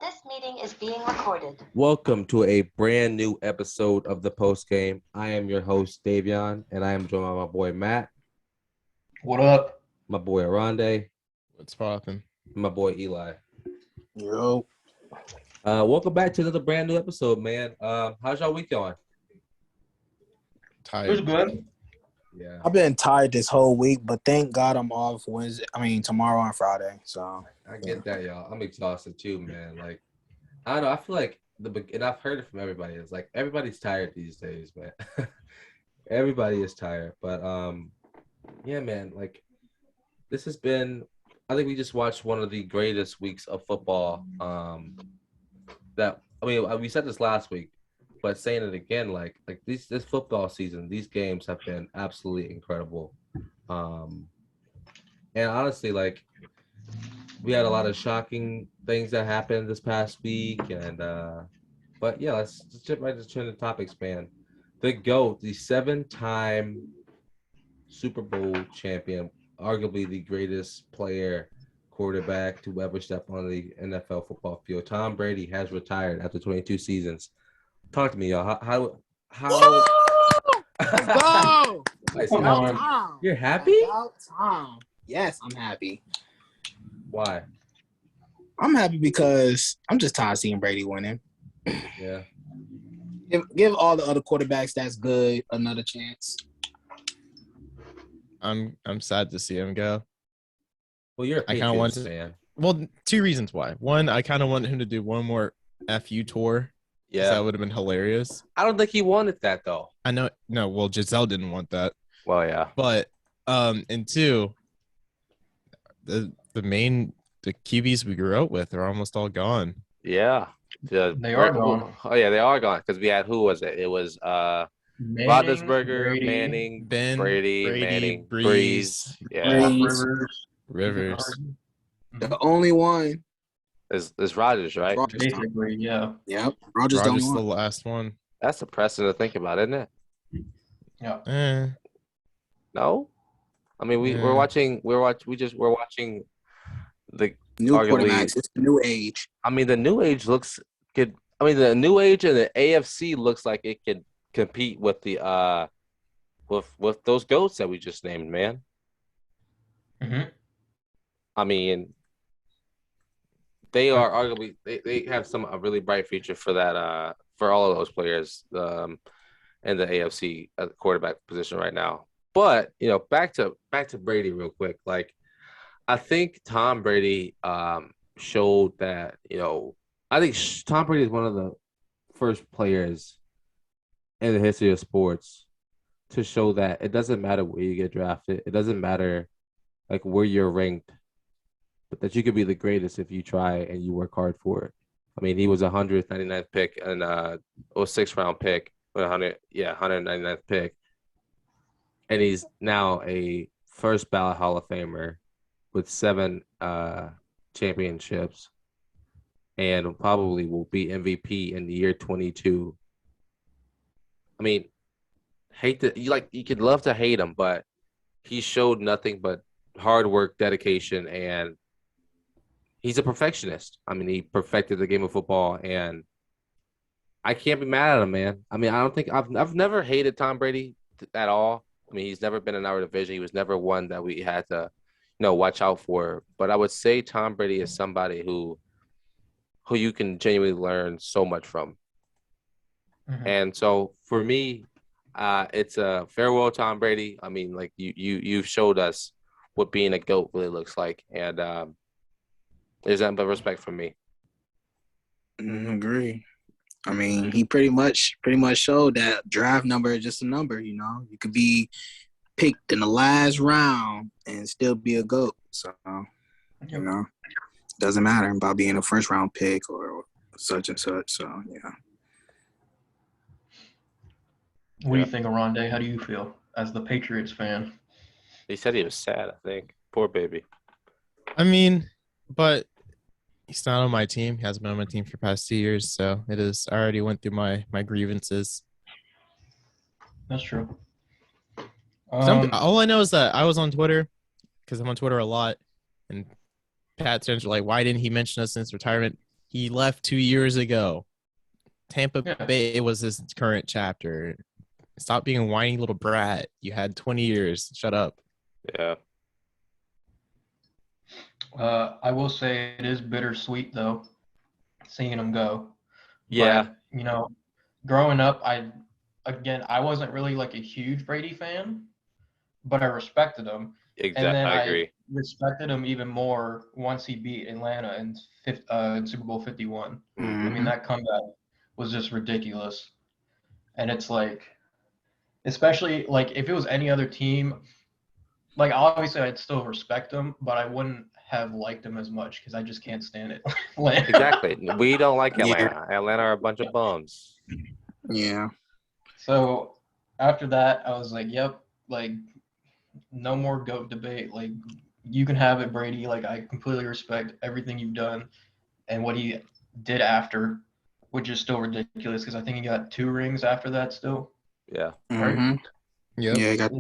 This meeting is being recorded. Welcome to a brand new episode of the Post Game. I am your host, Davion, and I am joined by my boy Matt. What up? My boy Oronde. What's poppin'? My boy Eli. Yo. Welcome back to another brand new episode, man. How's y'all week going? It was Tired. good. Yeah, I've been tired this whole week, but thank God I'm off tomorrow and Friday. So I get that, y'all. I'm exhausted too, man. Like, I don't know. I feel like and I've heard it from everybody. It's like everybody's tired these days, man. Everybody is tired, but yeah, man. Like, this has been. I think we just watched one of the greatest weeks of football. We said this last week, but saying it again, like this football season, these games have been absolutely incredible. And honestly, like, we had a lot of shocking things that happened this past week, and but yeah, let's jump right into the topics, man. The GOAT, the 7-time Super Bowl champion, arguably the greatest quarterback to ever step on the NFL football field. Tom Brady has retired after 22 seasons. Talk to me, y'all. How let's go. Come on. Tom. You're happy? About Tom. Yes, I'm happy. Why? I'm happy because I'm just tired of seeing Brady winning. Yeah. Give all the other quarterbacks that's good another chance. I'm sad to see him go. Well, you're a I kinda want Patriots to- fan. Well, two reasons why. One, I kind of wanted him to do one more FU tour. 'Cause Yeah. that would have been hilarious. I don't think he wanted that though. I know. No, well, Giselle didn't want that. Well, yeah. But and two, the QBs we grew up with are almost all gone. Yeah. They are gone. Oh yeah, they are gone because we had, who was it? It was Manning, Roethlisberger, Brady, Manning, Ben, Brady, Manning, Breeze. Breeze. Yeah, Breeze. Rivers. The only one. is Rodgers, right? Rodgers. Basically, yeah. Yep. Rodgers the only Rogers the one. last one. That's depressing to think about, isn't it? Yeah. No, I mean we're Yeah. watching the New arguably- quarterbacks. It's the new age. I mean the new age looks good. I mean the new age and the AFC looks like it could compete with the with those GOATs that we just named, man. Mm-hmm. I mean, they are arguably they have a really bright future for that for all of those players in the AFC at the quarterback position right now. But back to Brady real quick. Like, I think Tom Brady showed that I think Tom Brady is one of the first players in the history of sports to show that it doesn't matter where you get drafted. It doesn't matter like where you're ranked, but that you could be the greatest if you try and you work hard for it. I mean, he was 199th pick and or 6th round pick, 199th pick, and he's now a first ballot Hall of Famer with 7 championships, and probably will be MVP in the year 22. I mean, you could love to hate him, but he showed nothing but hard work, dedication, and he's a perfectionist. I mean, he perfected the game of football, and I can't be mad at him, man. I mean, I don't think I've never hated Tom Brady at all. I mean, he's never been in our division. He was never one that we had to, watch out for. But I would say Tom Brady is somebody who you can genuinely learn so much from. Mm-hmm. And so for me, it's a farewell, Tom Brady. I mean, like you've showed us what being a GOAT really looks like, and there's nothing but respect from me. Agree. I mean, he pretty much showed that draft number is just a number. You could be picked in the last round and still be a GOAT. So, doesn't matter about being a first round pick or such and such. So, yeah. What do you think, Oronde? How do you feel as the Patriots fan? He said he was sad, I think. Poor baby. I mean, but he's not on my team. He hasn't been on my team for the past 2 years, so it is. I already went through my grievances. That's true. All I know is that I was on Twitter because I'm on Twitter a lot, and Pat Turner's like, "Why didn't he mention us in his retirement?" He left 2 years ago. Tampa Yeah. Bay was his current chapter. Stop being a whiny little brat. You had 20 years. Shut up. Yeah. I will say it is bittersweet though, seeing him go. Yeah. But, growing up, I wasn't really like a huge Brady fan, but I respected him. And then I I agree. respected him even more once he beat Atlanta in Super Bowl 51. I Mhm. mean, that comeback was just ridiculous. And it's like, especially like if it was any other team, like obviously I'd still respect him, but I wouldn't have liked him as much because I just can't stand it. Exactly. We don't like Yeah. Atlanta. Atlanta are a bunch of bums. Yeah. So after that, I was like, yep, like no more GOAT debate. Like you can have it, Brady. Like I completely respect everything you've done and what he did after, which is still ridiculous because I think he got 2 rings after that still. Yeah. Right. Mhm. Yep. Yeah, he got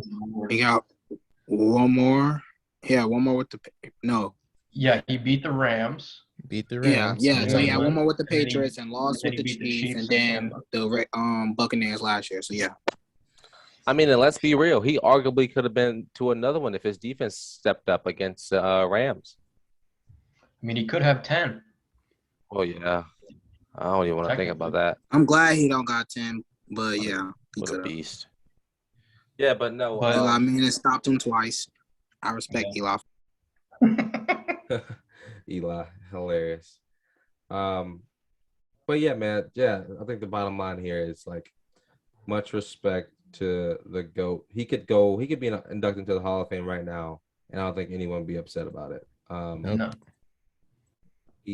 one more. Yeah, one more with the no. Yeah, he beat the Rams. Beat the Yeah, Rams. yeah. So New yeah, one England, more with the and then he- Patriots and lost and with then the he beat the Chiefs, Chiefs and in then Tampa. the Buccaneers last year. So yeah. I mean, and let's be real. He arguably could have been to another one if his defense stepped up against Rams. I mean, he could have 10. Oh yeah. I don't even want to think about that. I'm glad he don't got 10, but yeah, he What a could have. beast. Yeah, but no. But- Eli Manning stopped him twice. I respect Eli. Eli, hilarious. But yeah, man. Yeah, I think the bottom line here is like much respect to the GOAT. He could be inducted into the Hall of Fame right now, and I don't think anyone would be upset about it. Nope. No.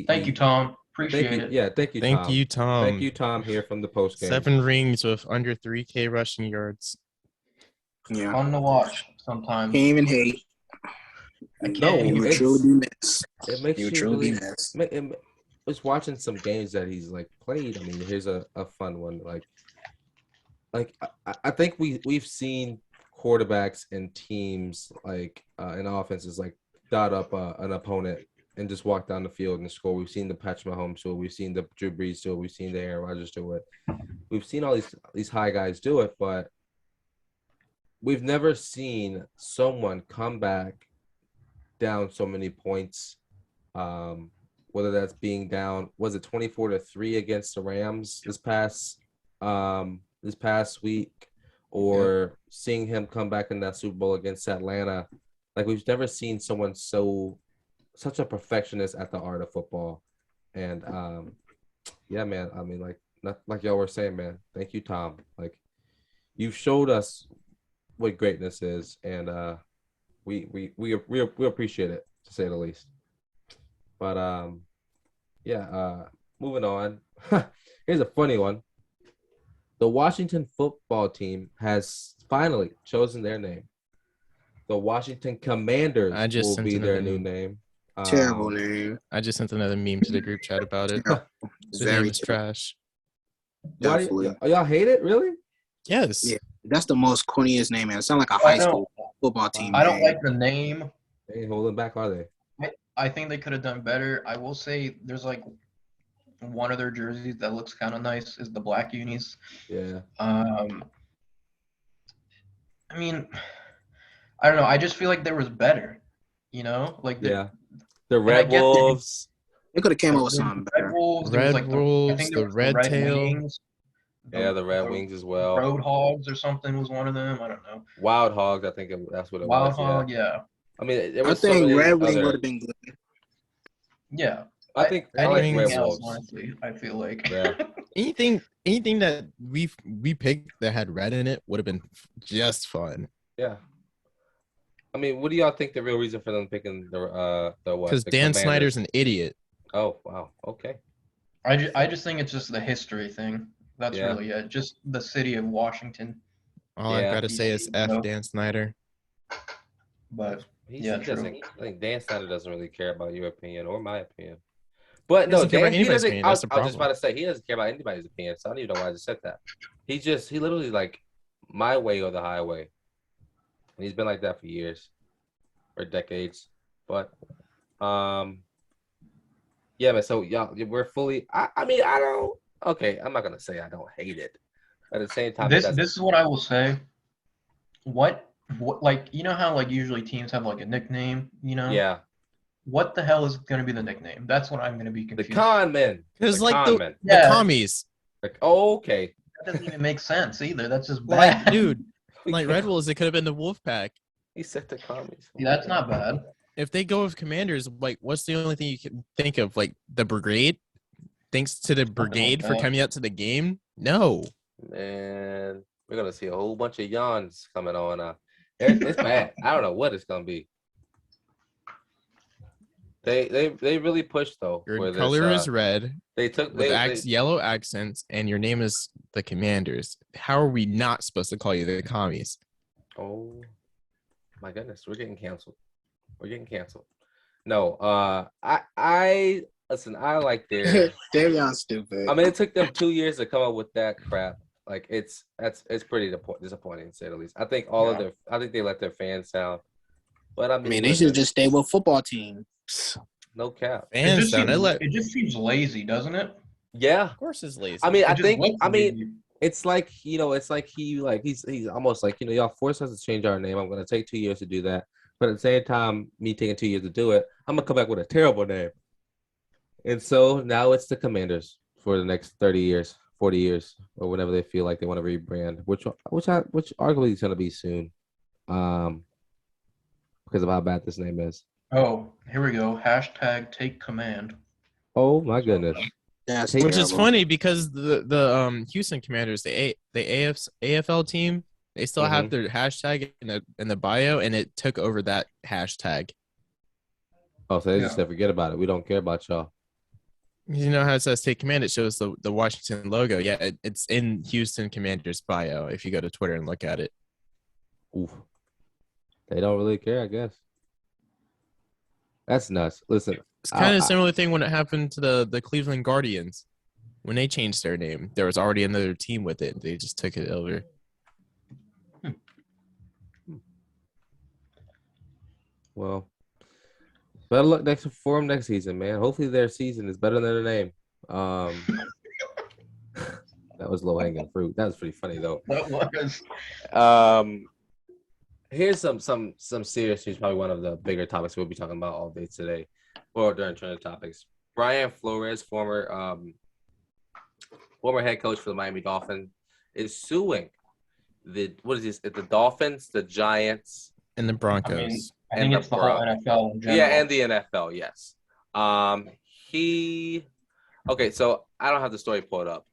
Thank you, Tom. Appreciate Thank you. it. Yeah, thank you, Thank Tom. you, Tom. Thank you, Tom, here from the post game. 7 rings with under 3K rushing yards. Yeah. Fun to watch sometimes. Can't even hate. I can't No, You even- would truly be missed. It makes You you would truly really. be missed. Was watching some games that he's like played. I mean, here's a fun one. I think we've seen quarterbacks and teams like and offenses like dot up an opponent and just walk down the field and score. We've seen the Patrick Mahomes do it. We've seen the Drew Brees do it. We've seen the Aaron Rodgers do it. We've seen all these high guys do it, but we've never seen someone come back down so many points. Whether that's being down, was it 24-3 against the Rams this past week, or seeing him come back in that Super Bowl against Atlanta. Like we've never seen someone such a perfectionist at the art of football. And yeah, man, I mean, like y'all were saying, man, thank you, Tom. Like you've showed us what greatness is, and we appreciate it, to say the least. But moving on. Here's a funny one. The Washington football team has finally chosen their name. The Washington Commanders will be their new name. Terrible name. I just sent another meme to the group chat about it. Terrible. The name is trash. Why Definitely. y'all hate it? Really? Yes. Yeah. That's the most corniest name, man. It sounds like a I high don't- school football team. I don't name. like the name. They ain't holding back, are they? I think they could have done better. I will say there's like one of their jerseys that looks kind of nice is the black unis. Yeah. I mean, I don't know. I just feel like there was better, like The I Red get that- Wolves. They could have came up with the something Red better. Wolves, there Red was like I Wolves, think there the was Red Tail. Wings, Yeah, the Red Wings as well. Road Hogs or something was one of them. I don't know. Wild Hogs, I think that's what it Wild was. Hog, yeah. I mean, there I was so think many Red Wing other- would have been good. Yeah. I think I like Anything Red else, Wolves. honestly, I feel like. Yeah. Anything that we picked that had red in it would have been just fun. Yeah. I mean, what do y'all think the real reason for them picking the what? Because the Dan Commanders? Snyder's an idiot. Oh wow. Okay. I just think it's just the history thing. That's Yeah. really it. Just the city of Washington. All I've Yeah. got to say is F No. Dan Snyder. But He Yeah, doesn't. true. I think Dan Snyder doesn't really care about your opinion or my opinion. But He no, doesn't care about Dan, he anybody's doesn't. opinion. I That's was the just about problem. to say he doesn't care about anybody's opinion. So I don't even know why I just said that. He literally like my way or the highway. And he's been like that for years or decades. But Yeah, man. So y'all, we're fully. I mean, I don't. Okay, I'm not gonna say I don't hate it. At the same time, it This doesn't. this is what I will say. What like you know how like usually teams have like a nickname, you know? Yeah, What the hell is going to be the nickname? That's what I'm going to be the confused. con men. Because The like con men. the Yeah. commies, Like, oh, okay. That doesn't even make sense either. That's just like bad. dude, like Red Bulls, it could have been the Wolfpack. He said the commies. Yeah, that's not bad. If they go with Commanders, like what's the only thing you can think of? Like the Brigade? Thanks to the Brigade for that. coming out to the game? No. Man, we're gonna see a whole bunch of yawns coming on. It's bad. I don't know what it's gonna be. They really pushed though. Your for color this, is red They took with yellow accents, and your name is the Commanders. How are we not supposed to call you the commies? Oh my goodness, we're getting canceled. We're getting canceled. No, I listen. I like their. Davion's stupid. I mean, it took them 2 years to come up with that crap. Like it's pretty disappointing to say the least. I think I think they let their fans down. But I mean, they should just stay with football team. no cap. Fans down. It just seems lazy, doesn't it? Yeah, Of course, it's lazy. I mean, It just looks lazy. it's like it's like he's almost like y'all forced us to change our name. I'm gonna take 2 years to do that, but at the same time, me taking 2 years to do it, I'm gonna come back with a terrible name. And so now it's the Commanders for the next 30 years, 40 years, or whenever they feel like they want to rebrand, which arguably is gonna be soon, because of how bad this name is. Oh, here we go. # take command. Oh my goodness. That's Which is terrible. funny because the Houston Commanders, the AFL team, they still have their hashtag in the bio, and it took over that hashtag. Oh, so they just said forget about it. We don't care about y'all. You know how it says "Take Command"? It shows the Washington logo. Yeah, it's in Houston Commanders bio. If you go to Twitter and look at it, Oof. They don't really care, I guess. That's nuts. Listen, it's kind of a similar thing when it happened to the Cleveland Guardians when they changed their name. There was already another team with it. They just took it over. Well, better luck for them next season, man. Hopefully their season is better than their name. That was low hanging fruit. That was pretty funny though. That was. Here's some serious news. Probably one of the bigger topics we'll be talking about all day today, or during trending topics. Brian Flores, former head coach for the Miami Dolphins, is suing the Dolphins, the Giants, And the Broncos. I mean, I think it's the whole NFL in general. Yeah, and the NFL, yes. Okay, so I don't have the story pulled up,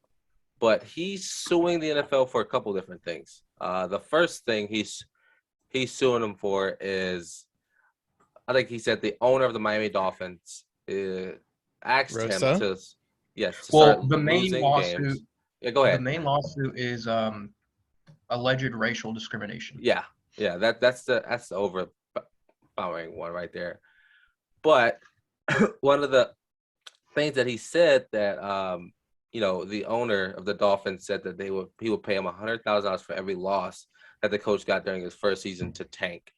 but he's suing the NFL for a couple different things. The first thing he's suing them for is, I think he said the owner of the Miami Dolphins asked him to start the main losing lawsuit. games. Yeah, go ahead. The main lawsuit is alleged racial discrimination. Yeah, that's the overpowering one right there. But one of the things that he said that the owner of the Dolphins said that he would pay him $100,000 for every loss that the coach got during his first season to tank.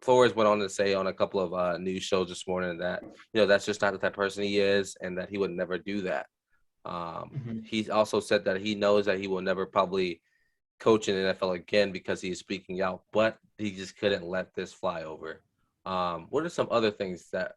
Flores went on to say on a couple of news shows this morning that that's just not the type of person he is, and that he would never do that. He also said that he knows that he will never probably coach in the NFL again because he is speaking out, but he just couldn't let this fly over. What are some other things that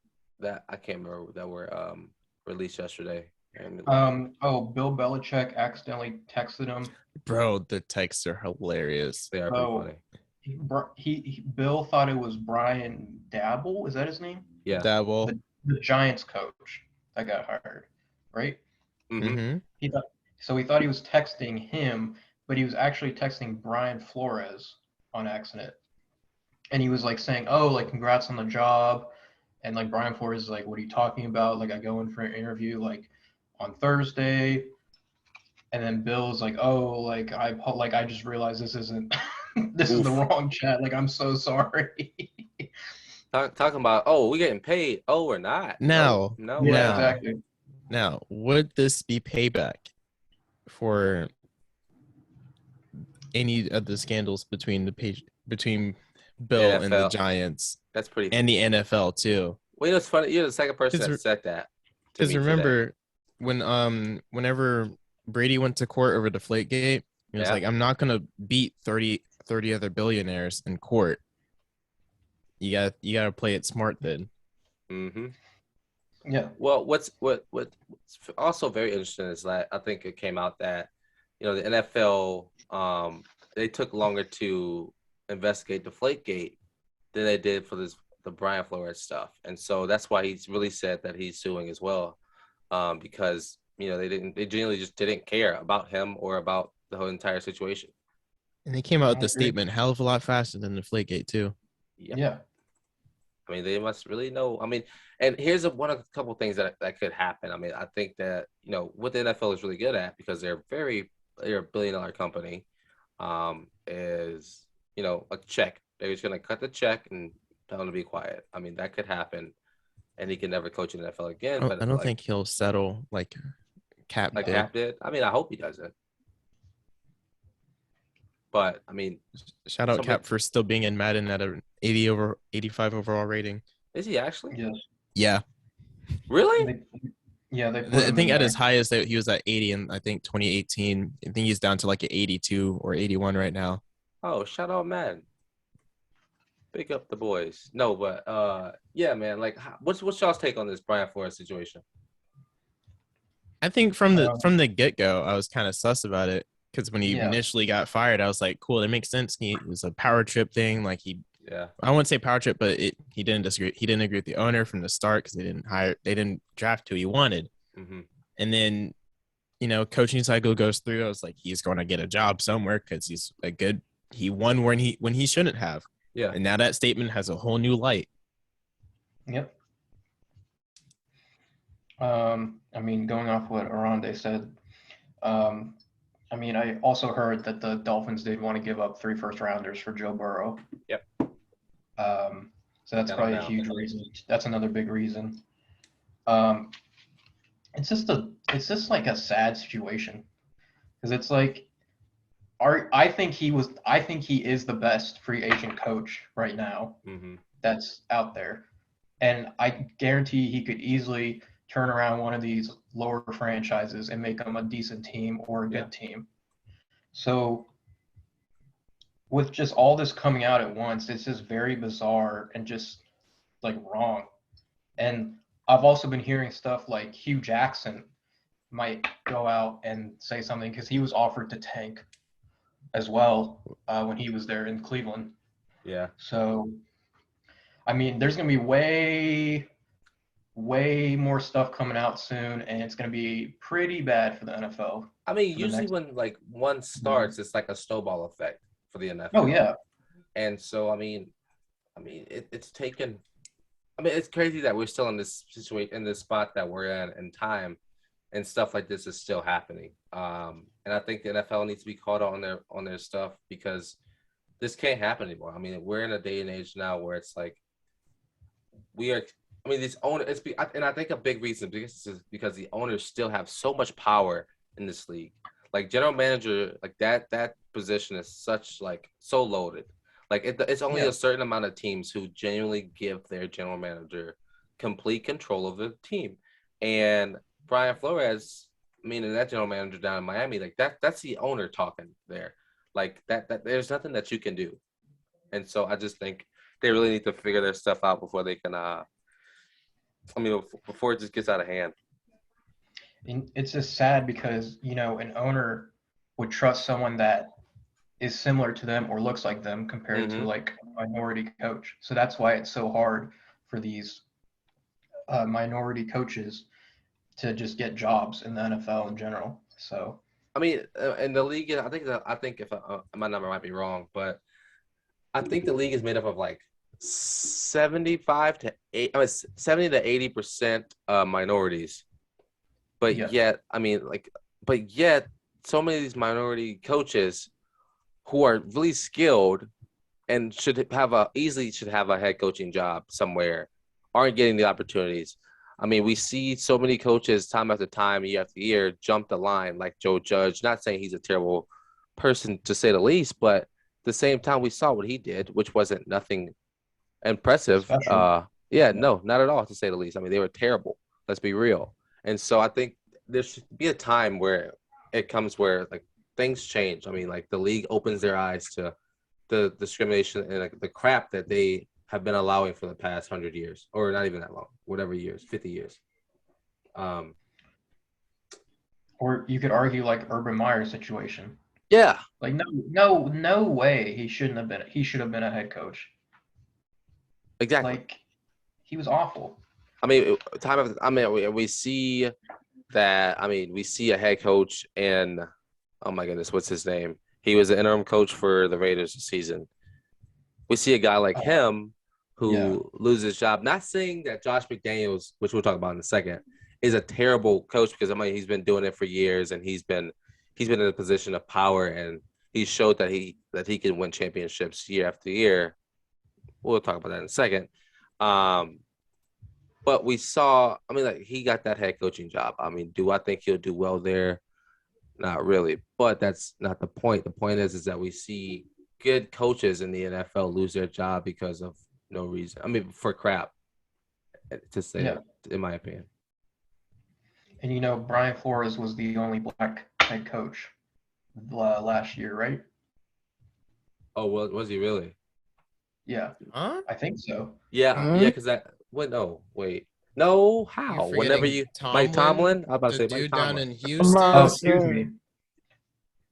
I can't remember that were released yesterday? Bill Belichick accidentally texted him. Bro, the texts are hilarious. They are pretty funny. Bill thought it was Brian Dabble. Is that his name? Yeah. Dabble. The Giants coach that got hired, right? Mm-hmm. He thought he was texting him, but he was actually texting Brian Flores on accident. And he was like saying, "Oh, like congrats on the job." And like Brian Flores is like, "What are you talking about? Like I go in for an interview like on Thursday." And then Bill's like, "Oh, like I just realized this isn't this is the wrong chat. Like I'm so sorry." Talking about, we're getting paid. Oh, we're not. No. No. Yeah, exactly. Now, would this be payback for any of the scandals between Bill and the Giants? That's pretty. And the NFL too. Well, you know, it's funny. You're the second person Because that said that. to because me today. remember whenever Brady went to court over Deflategate, he was Yeah. like, I'm not gonna beat 30 other billionaires in court. You gotta play it smart then. Mm-hmm. Yeah. Well, what's also very interesting is that I think it came out that, you know, the NFL they took longer to investigate Deflategate than they did for the Brian Flores stuff, and so that's why he's really said that he's suing as well, because you know they genuinely just didn't care about him or about the whole entire situation. And they came out with I the agree. statement hell of a lot faster than Deflategate too. Yep. Yeah. I mean, they must really know. I mean, and here's a couple things that could happen. I mean, I think that, you know, what the NFL is really good at, because they're a billion-dollar company, is, you know, a check. They're just gonna cut the check and tell him to be quiet. I mean, that could happen, and he can never coach in the NFL again. But I don't like, think he'll settle like Cap like did. Cap did. I mean, I hope he doesn't. But I mean, Shout out somebody- Cap for still being in Madden at an 85 overall rating. is he actually? Yes. Yeah, Really? They put I him think in at there. his highest he was at 80 in I think 2018. I think he's down to like an 82 or 81 right now. Oh, shout out, man. Big up the boys. No, but yeah, man. Like, what's y'all's take on this Brian Flores situation? I think from the get-go, I was kind of sus about it because when he Yeah. initially got fired, I was like, cool, that makes sense. It was a power trip thing. Like Yeah. I wouldn't say power trip, but he didn't disagree. He didn't agree with the owner from the start because they didn't draft who he wanted. Mm-hmm. And then, you know, coaching cycle goes through. I was like, he's going to get a job somewhere because he won when he shouldn't have. Yeah. And now that statement has a whole new light. Yep. I mean, going off what Oronde said, I mean, I also heard that the Dolphins did want to give up 3 first-rounders for Joe Burrow. Yep. So that's Down probably now. a huge reason. That's another big reason. It's just like a sad situation, because it's like, I think he is the best free agent coach right now Mm-hmm. that's out there, and I guarantee he could easily turn around one of these lower franchises and make them a decent team or a good team. So with just all this coming out at once, it's just very bizarre and just like wrong. And I've also been hearing stuff like Hugh Jackson might go out and say something because he was offered to tank as well when he was there in Cleveland. Yeah. So, I mean, there's going to be way more stuff coming out soon, and it's going to be pretty bad for the NFL. I mean, For the usually next- when like one starts, it's like a snowball effect for the NFL. Oh, yeah. And so, I mean, it's taken. I mean, it's crazy that we're still in this situation, in this spot that we're in time, and stuff like this is still happening. And I think the NFL needs to be called on their stuff, because this can't happen anymore. I mean, we're in a day and age now where it's like we are. I mean, these owners. And I think a big reason is because the owners still have so much power in this league. Like general manager, like that position is so loaded. Like it's only a certain amount of teams who genuinely give their general manager complete control of the team. And Brian Flores, meaning that general manager down in Miami, like that's the owner talking there. Like that there's nothing that you can do. And so I just think they really need to figure their stuff out before they can before it just gets out of hand. And it's just sad because, you know, an owner would trust someone that is similar to them or looks like them compared to like a minority coach. So that's why it's so hard for these minority coaches to just get jobs in the NFL in general. So I mean, in the league, I think if my number might be wrong, but I think the league is made up of like 70 to 80% minorities. But yet so many of these minority coaches who are really skilled and should have a head coaching job somewhere aren't getting the opportunities. I mean, we see so many coaches time after time, year after year, jump the line like Joe Judge. Not saying he's a terrible person to say the least, but at the same time, we saw what he did, which wasn't nothing impressive. Yeah, no, not at all, to say the least. I mean, they were terrible. Let's be real. And so I think there should be a time where it comes where like things change. I mean, like the league opens their eyes to the discrimination and like the crap that they have been allowing for the past 100 years, or not even that long, whatever years, 50 years. Or you could argue like Urban Meyer's situation. Yeah, Like no way he should have been a head coach. exactly. Like he was awful. I mean, we see that. I mean, we see a head coach, and oh my goodness, what's his name? He was the interim coach for the Raiders this season. We see a guy like him who loses his job. Not saying that Josh McDaniels, which we'll talk about in a second, is a terrible coach, because I mean he's been doing it for years, and he's been in a position of power, and he showed that he can win championships year after year. We'll talk about that in a second. But we saw, I mean, like he got that head coaching job. I mean, do I think he'll do well there? Not really, but that's not the point. The point is that we see good coaches in the NFL lose their job because of no reason. I mean, for crap, to say that, in my opinion. And you know, Brian Flores was the only black head coach last year, right? Oh, well, was he really? Yeah, Huh? I think so. Yeah, because no, how? You're Whenever forgetting you Mike Tomlin, I was about to the say Mike dude down Tomlin. in Houston. Oh, excuse me.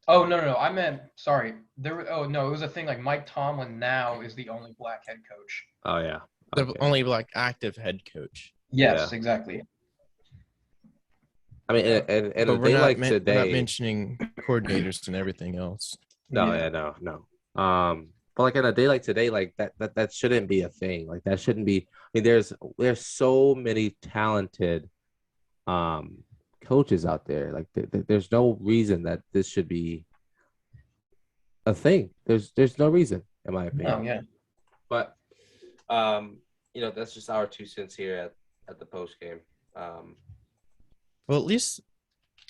Oh no, I meant sorry. It was a thing like Mike Tomlin now is the only black head coach. Oh yeah, The only like active head coach. Yes, Yeah. exactly. I mean, and But a day like today, we're not mentioning coordinators and everything else. no, Yeah. no. But like in a day like today, like that shouldn't be a thing. Like that shouldn't be. I mean, there's so many talented, coaches out there. Like there's no reason that this should be a thing. There's no reason, in my opinion. Oh yeah. But that's just our 2 cents here at the post game. Well, at least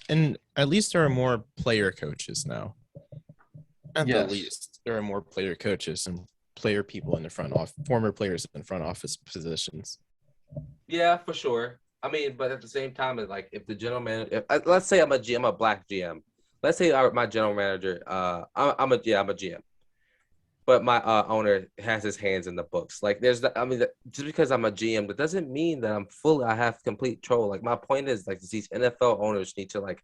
there are more player coaches now. At the Yes. least, there are more player coaches and player people in the front office, former players in front office positions. Yeah, for sure. I mean, but at the same time, it's like if the general manager, let's say I'm a GM, I'm a black GM. Let's say my general manager, I'm a GM, but my owner has his hands in the books. Like just because I'm a GM, that doesn't mean that I have complete control. Like my point is, like these NFL owners need to like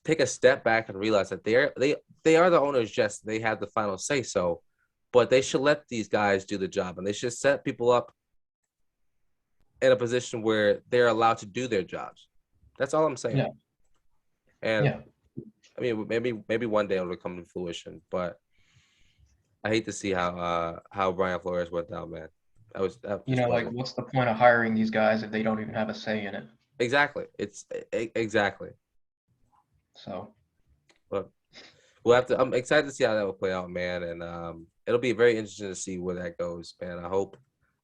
take a step back and realize that they are the owners. Yes, they have the final say so, but they should let these guys do the job, and they should set people up in a position where they're allowed to do their jobs. That's all I'm saying. Yeah. And I mean, maybe one day it'll come to fruition, but I hate to see how Brian Flores went down, man. Like what's the point of hiring these guys if they don't even have a say in it? Exactly. Exactly. So, but we'll have to. I'm excited to see how that will play out, man, and it'll be very interesting to see where that goes, man.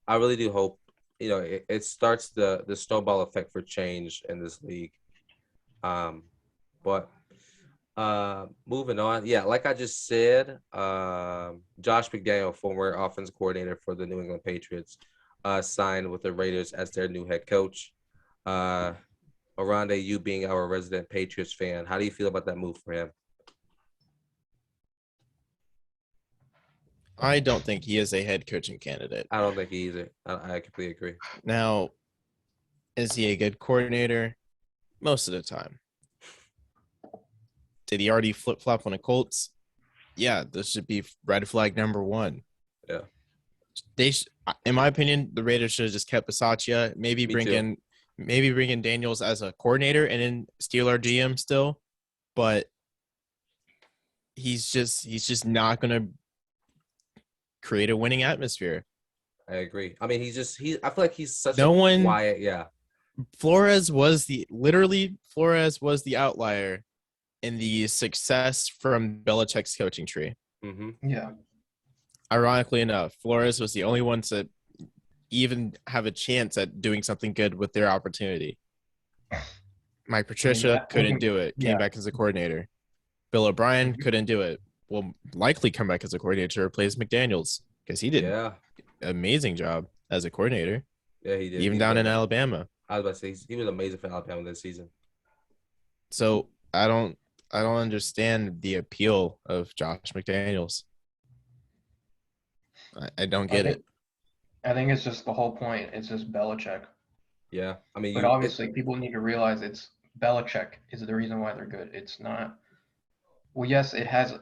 I really do hope, it starts the snowball effect for change in this league. But moving on, like I just said, Josh McDaniel, former offensive coordinator for the New England Patriots, signed with the Raiders as their new head coach. Oronde, you being our resident Patriots fan, how do you feel about that move for him? I don't think he is a head coaching candidate. I don't think he either. I completely agree. Now, is he a good coordinator? Most of the time. Did he already flip-flop on the Colts? Yeah, this should be red flag number 1. Yeah. In my opinion, the Raiders should have just kept Bisaccia, maybe bring in Daniels as a coordinator and then steal our GM still. But he's just not going to create a winning atmosphere. I agree. I mean, I feel like he's such quiet. Yeah. Flores was the outlier in the success from Belichick's coaching tree. Mm-hmm. Yeah. Ironically enough, Flores was the only one to even have a chance at doing something good with their opportunity. Mike Patricia couldn't do it. Came back as a coordinator. Bill O'Brien couldn't do it. Will likely come back as a coordinator to replace McDaniels because he did an amazing job as a coordinator. Yeah, he did. even down in Alabama. I was about to say he was amazing for Alabama this season. So I don't understand the appeal of Josh McDaniels. I don't get it. I think it's just the whole point. It's just Belichick. Yeah, I mean, But obviously, people need to realize it's Belichick is the reason why they're good. It's not. Well, yes, it has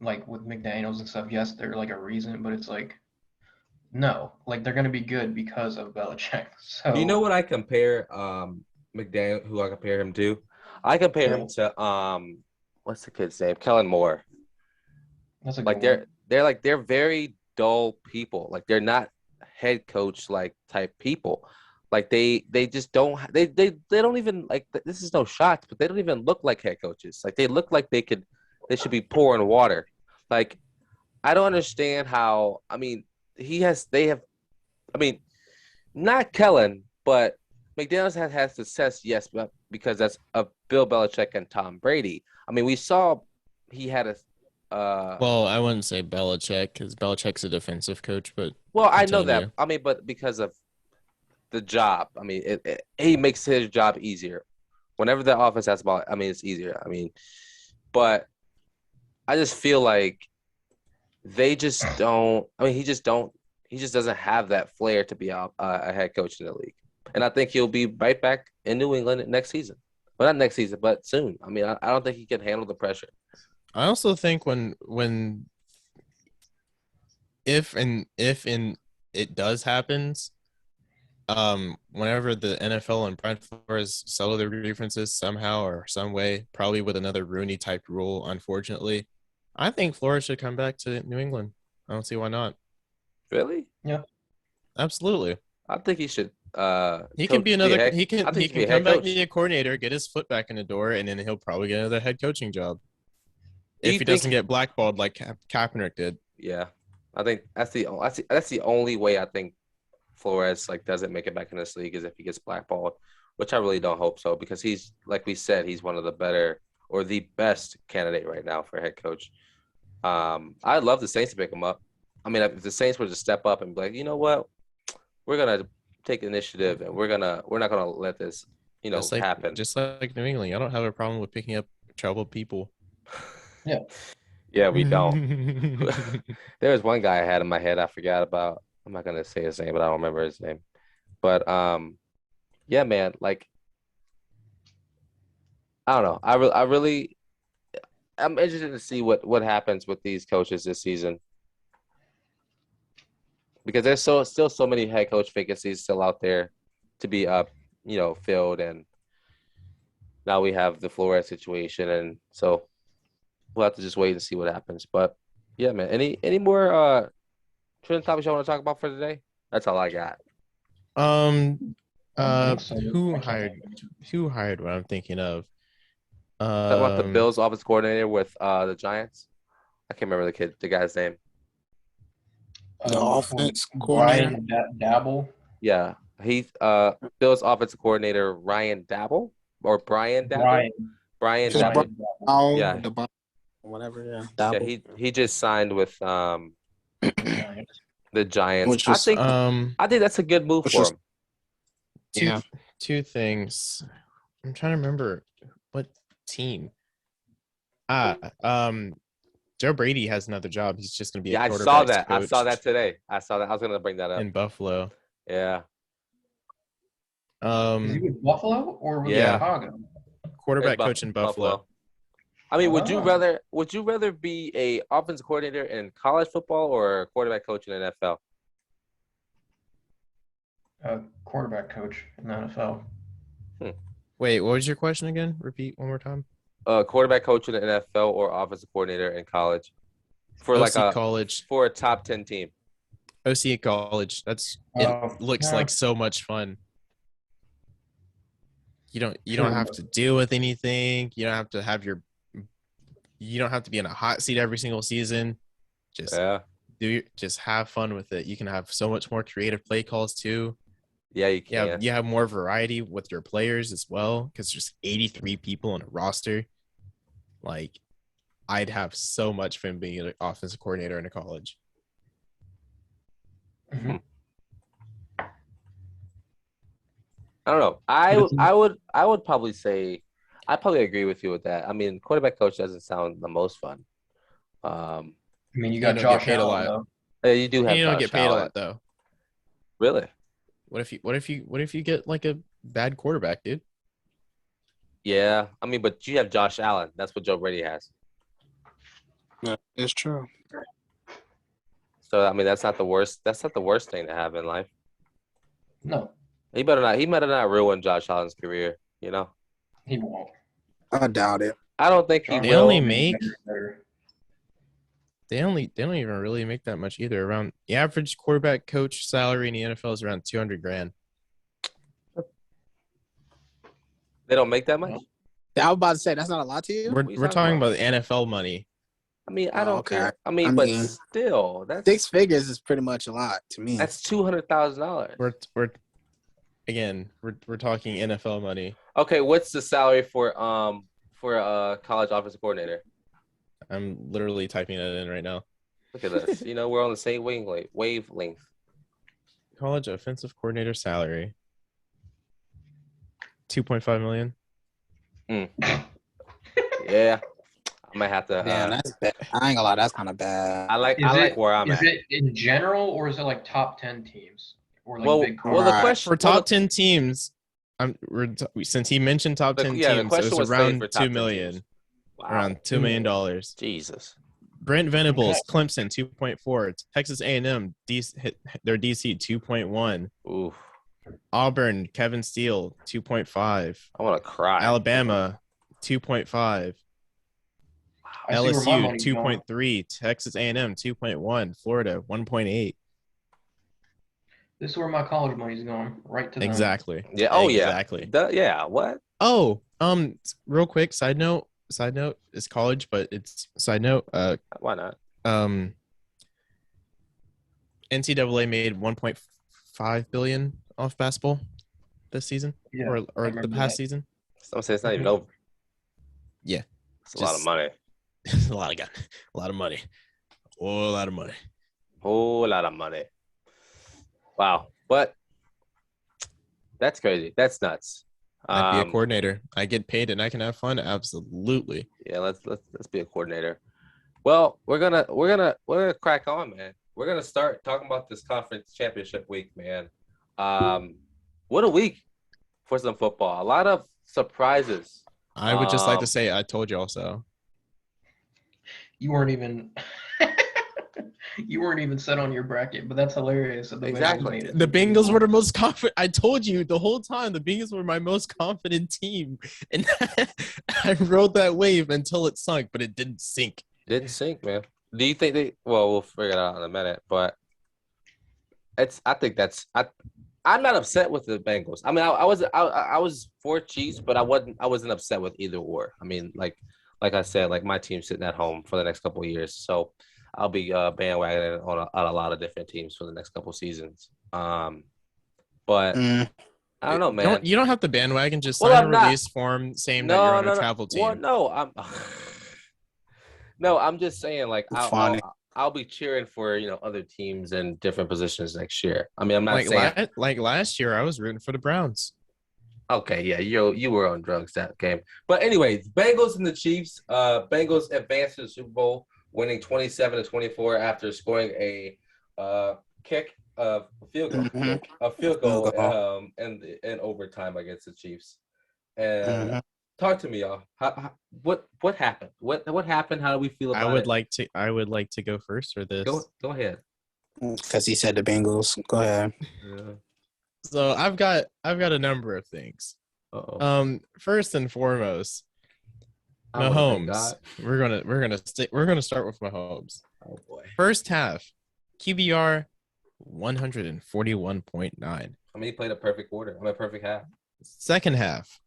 like with McDaniels and stuff. Yes, they're like a reason, but it's like no, like they're gonna be good because of Belichick. So you know what I compare McDaniel, who I compare him to? I compare him to what's the kid's name? Kellen Moore. that's a good Like one. they're very dull people. Like they're not head coach like type people. Like they just don't they don't even like this is no shots, but they don't even look like head coaches. Like they look like they should be pouring water. Like I don't understand how. I mean, they have. I mean, not Kellen, but McDaniels has had success, yes, but because that's of Bill Belichick and Tom Brady. I mean, we saw he had a. Well, I wouldn't say Belichick because Belichick's a defensive coach, but Well, I know continue. that. I mean, but because of the job, I mean, he makes his job easier. Whenever the offense has the ball, I mean, it's easier. I mean, but I just feel like they just don't. I mean, he just don't. He just doesn't have that flair to be a head coach in the league. And I think he'll be right back in New England next season. Well, not next season, but soon. I mean, I don't think he can handle the pressure. I also think when if and it does happens, whenever the NFL and Brent Flores settle their differences somehow or some way, probably with another Rooney type rule, unfortunately, I think Flores should come back to New England. I don't see why not. Really? Yeah. Absolutely. I think he should. He can be another. He I think can he should be a come head back coach. be a coordinator, get his foot back in the door, and then he'll probably get another head coaching job. Do you If he think- doesn't get blackballed like Kaepernick did. Yeah, I think that's the only way I think Flores like doesn't make it back in this league is if he gets blackballed, which I really don't hope so because he's like we said he's one of the better or the best candidate right now for head coach. I'd love the Saints to pick him up. I mean, if the Saints were to step up and be like, you know what, we're gonna take initiative and we're not gonna let this happen. Just like New England, I don't have a problem with picking up troubled people. Yeah, we don't. There was one guy I had in my head I forgot about. I'm not gonna say his name, but I don't remember his name. But yeah, man, like I don't know. I'm interested to see what happens with these coaches this season. Because there's still so many head coach vacancies still out there to be filled, and now we have the Flores situation, and so we'll have to just wait and see what happens. But yeah, man, any more trending topics you want to talk about for today? That's all I got. Who hired what I'm thinking of? Talk about the Bills offense coordinator with the Giants. I can't remember the guy's name. The offense coordinator. Ryan Dabble. Yeah, he's Bills offensive coordinator Ryan Dabble or Brian Dabble. Brian Just Dabble. Yeah, Yeah. whatever. Yeah, Yeah, Dabble. he just signed with the Giants. Which was, I think that's a good move which for was- him. Two things. I'm trying to remember what team. Joe Brady has another job. He's just going to be. Yeah, a I saw that. quarterbacks I saw coach that today. I was going to bring that up. in Buffalo. Yeah. Is he with Buffalo or with Yeah. Chicago? Quarterback coach in Buffalo. I mean, would you rather be a offensive coordinator in college football or a quarterback coach in the NFL? Quarterback coach in the NFL. Wait, what was your question again? Repeat one more time. Quarterback coach in the NFL or offensive coordinator in college for college for a top 10 team. OC at college. It looks like so much fun. You don't have to deal with anything. You don't have to be in a hot seat every single season. Just have fun with it. You can have so much more creative play calls too. Yeah, you can. Yeah, you have more variety with your players as well because there's 83 people on a roster. Like, I'd have so much fun being an offensive coordinator in a college. Mm-hmm. I don't know. I would probably say I probably agree with you with that. I mean, quarterback coach doesn't sound the most fun. I mean, you You got don't get Josh paid a Allen, lot. though. You do have You don't Josh get paid a Allen. lot though. Really? What if you get like a bad quarterback, dude? Yeah. I mean, but you have Josh Allen. That's what Joe Brady has. Yeah, it's true. So I mean, that's not the worst. That's not the worst thing to have in life. No, He better not ruin Josh Allen's career. You know. he won't. I doubt it. I don't think he Josh will. only Allen is make- better and better. They don't even really make that much either. Around the average quarterback coach salary in the NFL is around $200,000. They don't make that much. I was about to say that's not a lot to you. What are you We're talking talking about? about NFL money. I mean, I Oh, don't okay. care. I mean, I but mean, still, that's 6 figures is pretty much a lot to me. that's $200,000. We're talking NFL money. Okay, what's the salary for a college offensive coordinator? I'm literally typing it in right now. Look at this. You know, we're on the same wavelength. College offensive coordinator salary. 2.5 million. Yeah, I might have to. Damn, that's bad. I ain't gonna lie, that's kind of bad. I like where I'm Is at. it in general, or is it like top 10 teams, or like Well, big? well, the Alright. question For top 10 teams, since he mentioned top 10 yeah, the teams, it question was was saved around for top 2 10 million. teams. Wow. Around $2 million. Jesus. Brent Venables, Okay. Clemson 2.4, Texas A&M hit their DC 2.1, Ooh, Auburn Kevin Steele 2.5, I want to cry. Alabama 2.5, I see where my LSU money's going. 2.3, Texas A&M 2.1, Florida 1.8. This is where my college money's going, right to them. Exactly. Yeah. Oh yeah. Exactly. Yeah. What? Oh, real quick side note is college, but it's side note. Why not? NCAA made 1.5 billion off basketball this season, Yeah, or I the remember past that. season. Some say it's not even over. Yeah, It's a lot of Just- money. a lot of money, a lot of money. Whole lot of money. Wow. But that's crazy. That's nuts. I'd be a coordinator. I get paid and I can have fun. Absolutely. Yeah, let's be a coordinator. Well, we're gonna crack on, man. We're gonna start talking about this conference championship week, man. What a week for some football. A lot of surprises. I would just like to say I told y'all so. You weren't even you weren't even set on your bracket, but that's hilarious. That the Bengals Exactly. made it. The Bengals were the most confident. I told you the whole time the Bengals were my most confident team, and I rode that wave until it sunk, but it didn't sink. Didn't sink, man. Do you think they? Well, we'll figure it out in a minute, but I'm not upset with the Bengals. I mean, I was for Chiefs, but I wasn't upset with either or. I mean, like I said, like my team's sitting at home for the next couple of years, so I'll be bandwagoning on a lot of different teams for the next couple of seasons. But I don't know, man. You don't have to bandwagon. Just Well, sign I'm a not. release form saying that you're on a travel team. Well, no, I'm just saying, like, I'll be cheering for other teams and different positions next year. I mean, I'm not saying like last year I was rooting for the Browns. okay, yeah, you were on drugs that game. But anyways, Bengals and the Chiefs. Bengals advanced to the Super Bowl, winning 27-24 after scoring a kick of field goal, in overtime against the Chiefs. And talk to me, y'all. What happened? What happened? How do we feel about it? I would like to go first or this. Go ahead. Because he said the Bengals. Go ahead. Yeah. So I've got a number of things. Uh-oh. First and foremost, I wanna thank Mahomes. God. We're gonna start with Mahomes. Oh boy. First half, QBR 141.9. I mean, he played a perfect quarter. A perfect half. Second half,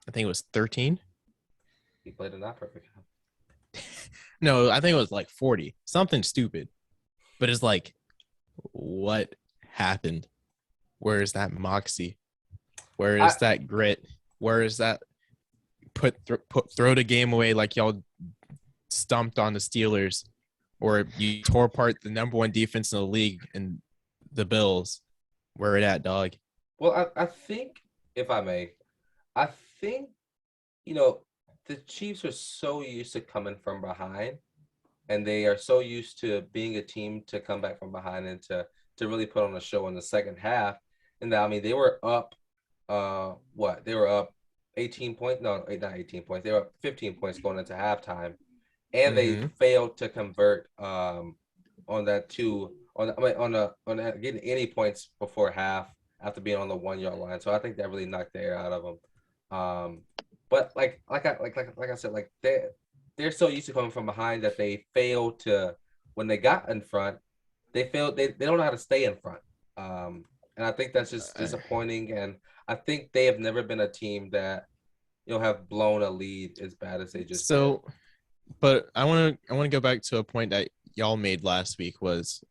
I think it was 13. He played a not perfect half. No, I think it was like 40. Something stupid. But it's like, what happened? Where is that moxie? Where is that grit? Where is that throw the game away like y'all stomped on the Steelers, or you tore apart the number one defense in the league and the Bills? Where it at, dog? Well, I think if I may, I think, the Chiefs are so used to coming from behind, and they are so used to being a team to come back from behind and to really put on a show in the second half. And that, I mean, they were up, what? They were up 18 points. No, not 18 points. They were up 15 points going into halftime, and they failed to convert on that getting any points before half after being on the 1 yard line. So I think that really knocked the air out of them. But like I said, like they're so used to coming from behind that they failed to, when they got in front, they don't know how to stay in front. And I think that's just disappointing. And I think they have never been a team that have blown a lead as bad as they just did. But I want to go back to a point that y'all made last week was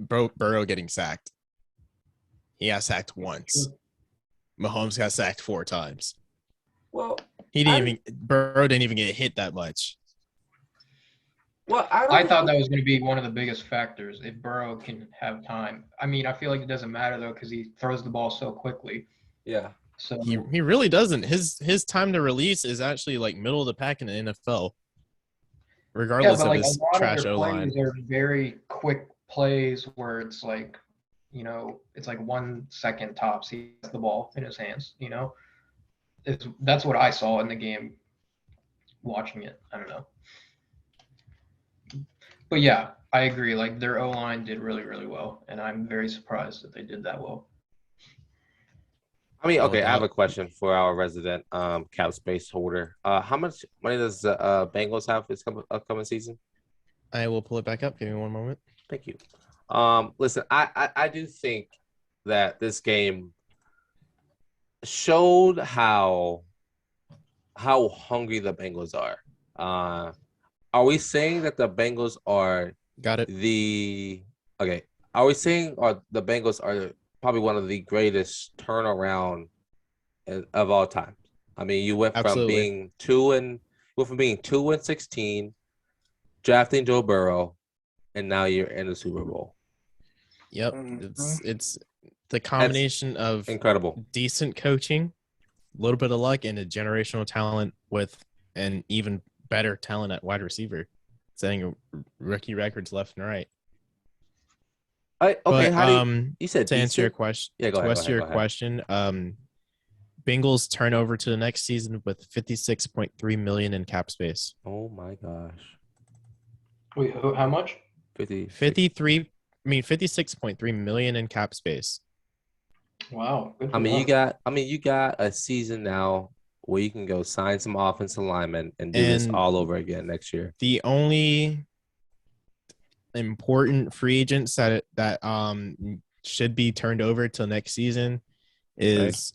Burrow getting sacked. He got sacked once. Mahomes got sacked 4 times. Well, Burrow didn't even get hit that much. Well, I thought that was going to be one of the biggest factors if Burrow can have time. I mean, I feel like it doesn't matter though because he throws the ball so quickly. Yeah. So he really doesn't. His time to release is actually like middle of the pack in the NFL, regardless of his trash O line. They're very quick plays where it's like, it's like 1 second tops. He has the ball in his hands. That's what I saw in the game. Watching it, I don't know. But yeah, I agree. Like their O line did really, really well, and I'm very surprised that they did that well. I mean, okay, I have a question for our resident cap space holder. How much money does the Bengals have this upcoming season? I will pull it back up. Give me 1 moment. Thank you. Listen, I do think that this game showed how hungry the Bengals are. Are we saying that the Bengals are Got it? Are we saying the Bengals are probably one of the greatest turnaround of all time? I mean, you went from being 2-16, drafting Joe Burrow, and now you're in the Super Bowl. Yep, it's the combination of incredible, decent coaching, a little bit of luck, and a generational talent with an even better talent at wide receiver, setting rookie records left and right. You said to answer your question? Yeah, go ahead. Your question, Bengals turn over to the next season with $56.3 million in cap space. Oh my gosh! Wait, how much? 56.3 million in cap space. Wow. You got a season now where you can go sign some offensive linemen and do this all over again next year. The only important free agents that should be turned over till next season is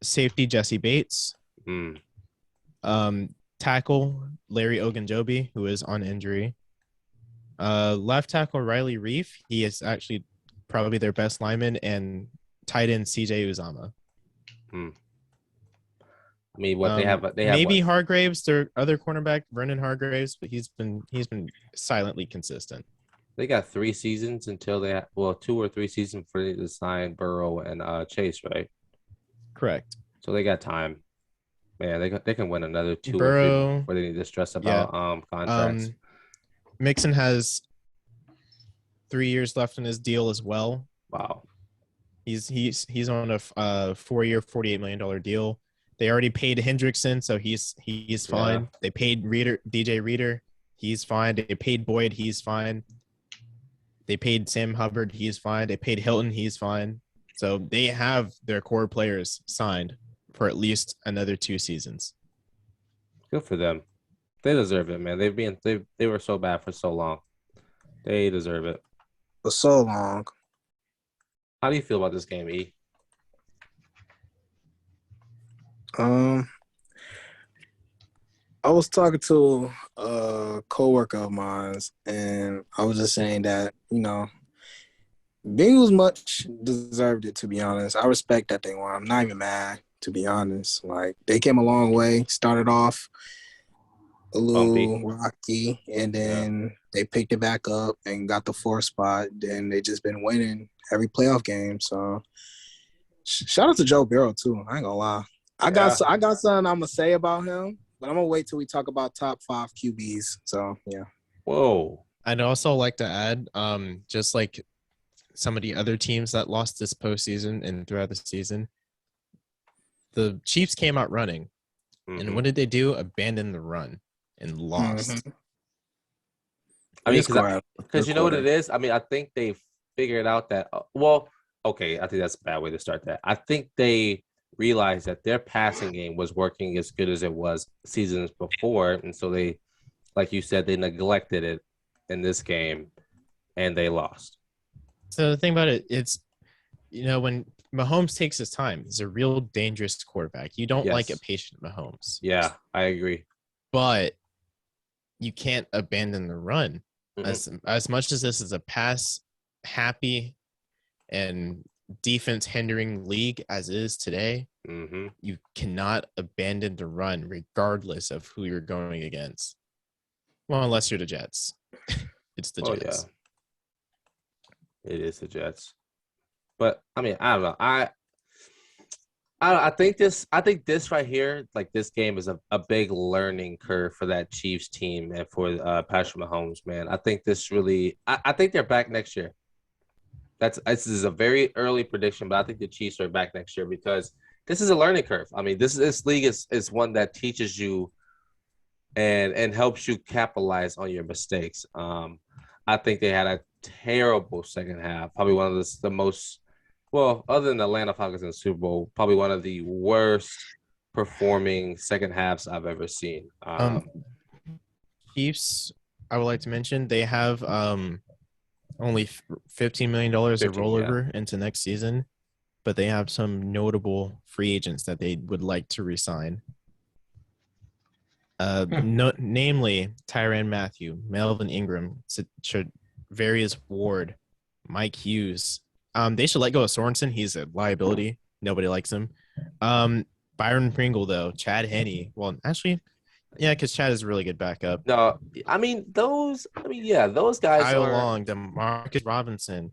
safety Jesse Bates, tackle Larry Ogunjobi, who is on injury, left tackle Riley Reif. He is actually probably their best lineman, and tight end CJ Uzama. I mean, they have maybe Hargraves, their other cornerback, Vernon Hargraves, but he's been silently consistent. They got 3 seasons until 2 or 3 seasons for they to sign Burrow and Chase, right? Correct. So they got time. Man, they can win another 2 Burrow, or 3 where they need to stress about contracts. Mixon has 3 years left in his deal as well. Wow. He's on a 4-year, $48 million deal. They already paid Hendrickson, so he's fine. Yeah. They paid DJ Reader, he's fine. They paid Boyd, he's fine. They paid Sam Hubbard, he's fine. They paid Hilton, he's fine. So they have their core players signed for at least another 2 seasons. Good for them. They deserve it, man. They were so bad for so long. They deserve it. For so long. How do you feel about this game, E? I was talking to a coworker of mine, and I was just saying that, Bengals much deserved it, to be honest. I respect that they won. I'm not even mad, to be honest. Like, they came a long way, started off a little rocky, and then they picked it back up and got the 4th spot. Then they just been winning every playoff game. So Shout out to Joe Burrow too. I ain't gonna lie. I got something I'm gonna say about him, but I'm gonna wait till we talk about top 5 QBs. So yeah. Whoa. I'd also like to add, just like some of the other teams that lost this postseason and throughout the season, the Chiefs came out running. And what did they do? Abandon the run and lost. Mm-hmm. I mean, because you know what it is? I mean, I think they figured out that, okay, I think that's a bad way to start that. I think they realized that their passing game was working as good as it was seasons before. And so they, like you said, they neglected it in this game and they lost. So the thing about it, it's, when Mahomes takes his time, he's a real dangerous quarterback. You don't like a patient Mahomes. Yeah, I agree. But you can't abandon the run. As much as this is a pass happy and defense hindering league as is today, you cannot abandon the run regardless of who you're going against. Well, unless you're the Jets. It's the Jets. Yeah. It is the Jets. But I mean, I don't know. I think this right here, like this game is a big learning curve for that Chiefs team and for Patrick Mahomes, man. I think this really I think they're back next year. This is a very early prediction, but I think the Chiefs are back next year because this is a learning curve. I mean, this league is one that teaches you and helps you capitalize on your mistakes. I think they had a terrible second half, probably one of the most, well, other than the Atlanta Falcons in the Super Bowl, probably one of the worst performing second halves I've ever seen. Chiefs, I would like to mention, they have only $15 million of rollover into next season, but they have some notable free agents that they would like to resign. Namely Tyrann Mathieu, Melvin Ingram, Various Ward, Mike Hughes. They should let go of Sorensen. He's a liability. Nobody likes him. Byron Pringle, though. Chad Henne. Well, actually, yeah, because Chad is a really good backup. No, those guys Kyle are Long, DeMarcus Robinson,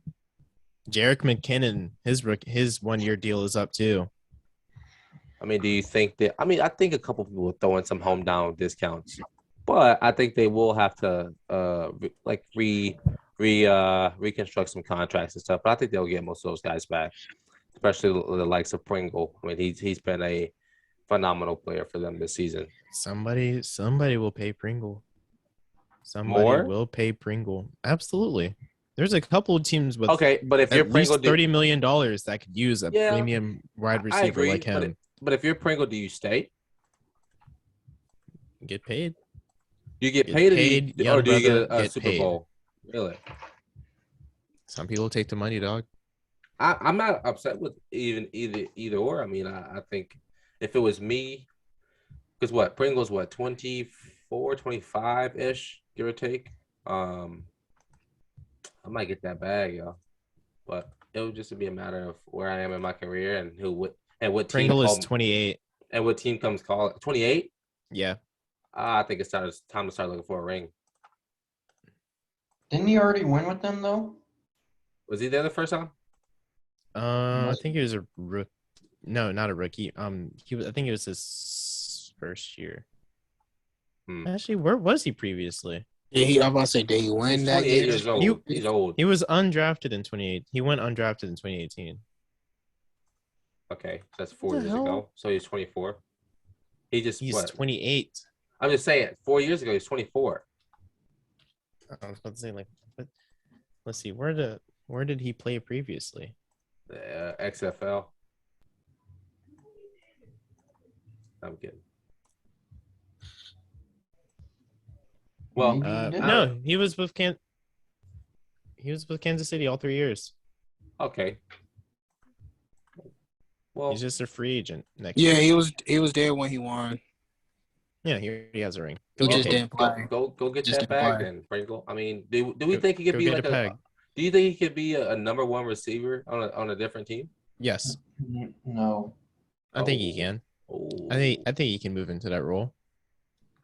Jerick McKinnon. His 1-year deal is up too. I mean, do you think that? I mean, I think a couple people will throw in some home down discounts, but I think they will have to reconstruct some contracts and stuff. But I think they'll get most of those guys back, especially the likes of Pringle. I mean, he's been a phenomenal player for them this season. Somebody will pay Pringle. Somebody will pay Pringle. Absolutely. There's a couple of teams with but if you're Pringle, $30 million that could use a premium wide receiver like him. But if you're Pringle, do you stay? Get paid. Do you get paid, or do you get a Super Bowl? Really? Some people take the money, dog. I'm not upset with either or. I mean, I think if it was me, because Pringle's 24, 25-ish, give or take. I might get that bag, y'all. But it would just be a matter of where I am in my career and what team. Pringle is 28. And what team comes call it? 28? Yeah. I think it's time to start looking for a ring. Didn't he already win with them though? Was he there the first time? I think he was a rookie. No, not a rookie. I think it was his first year. Actually, where was he previously? Yeah, I was about to say, did he win that year? Years old. He's old. He was undrafted in 2018. He went undrafted in 2018. Okay, so that's 4 years ago. So he's 24. He's 28. I'm just saying, 4 years ago he's 24. I was about to say, let's see, where did he play previously? The XFL. I'm kidding. Well, no, he was with Kansas City all 3 years. Okay. Well, he's just a free agent next year. Yeah, he was there when he won. Yeah, he has a ring. Go get that bag then, Pringle. I mean, do we think he could be like a? Do you think he could be a number one receiver on a different team? Yes. No. I think he can. Oh. I think he can move into that role.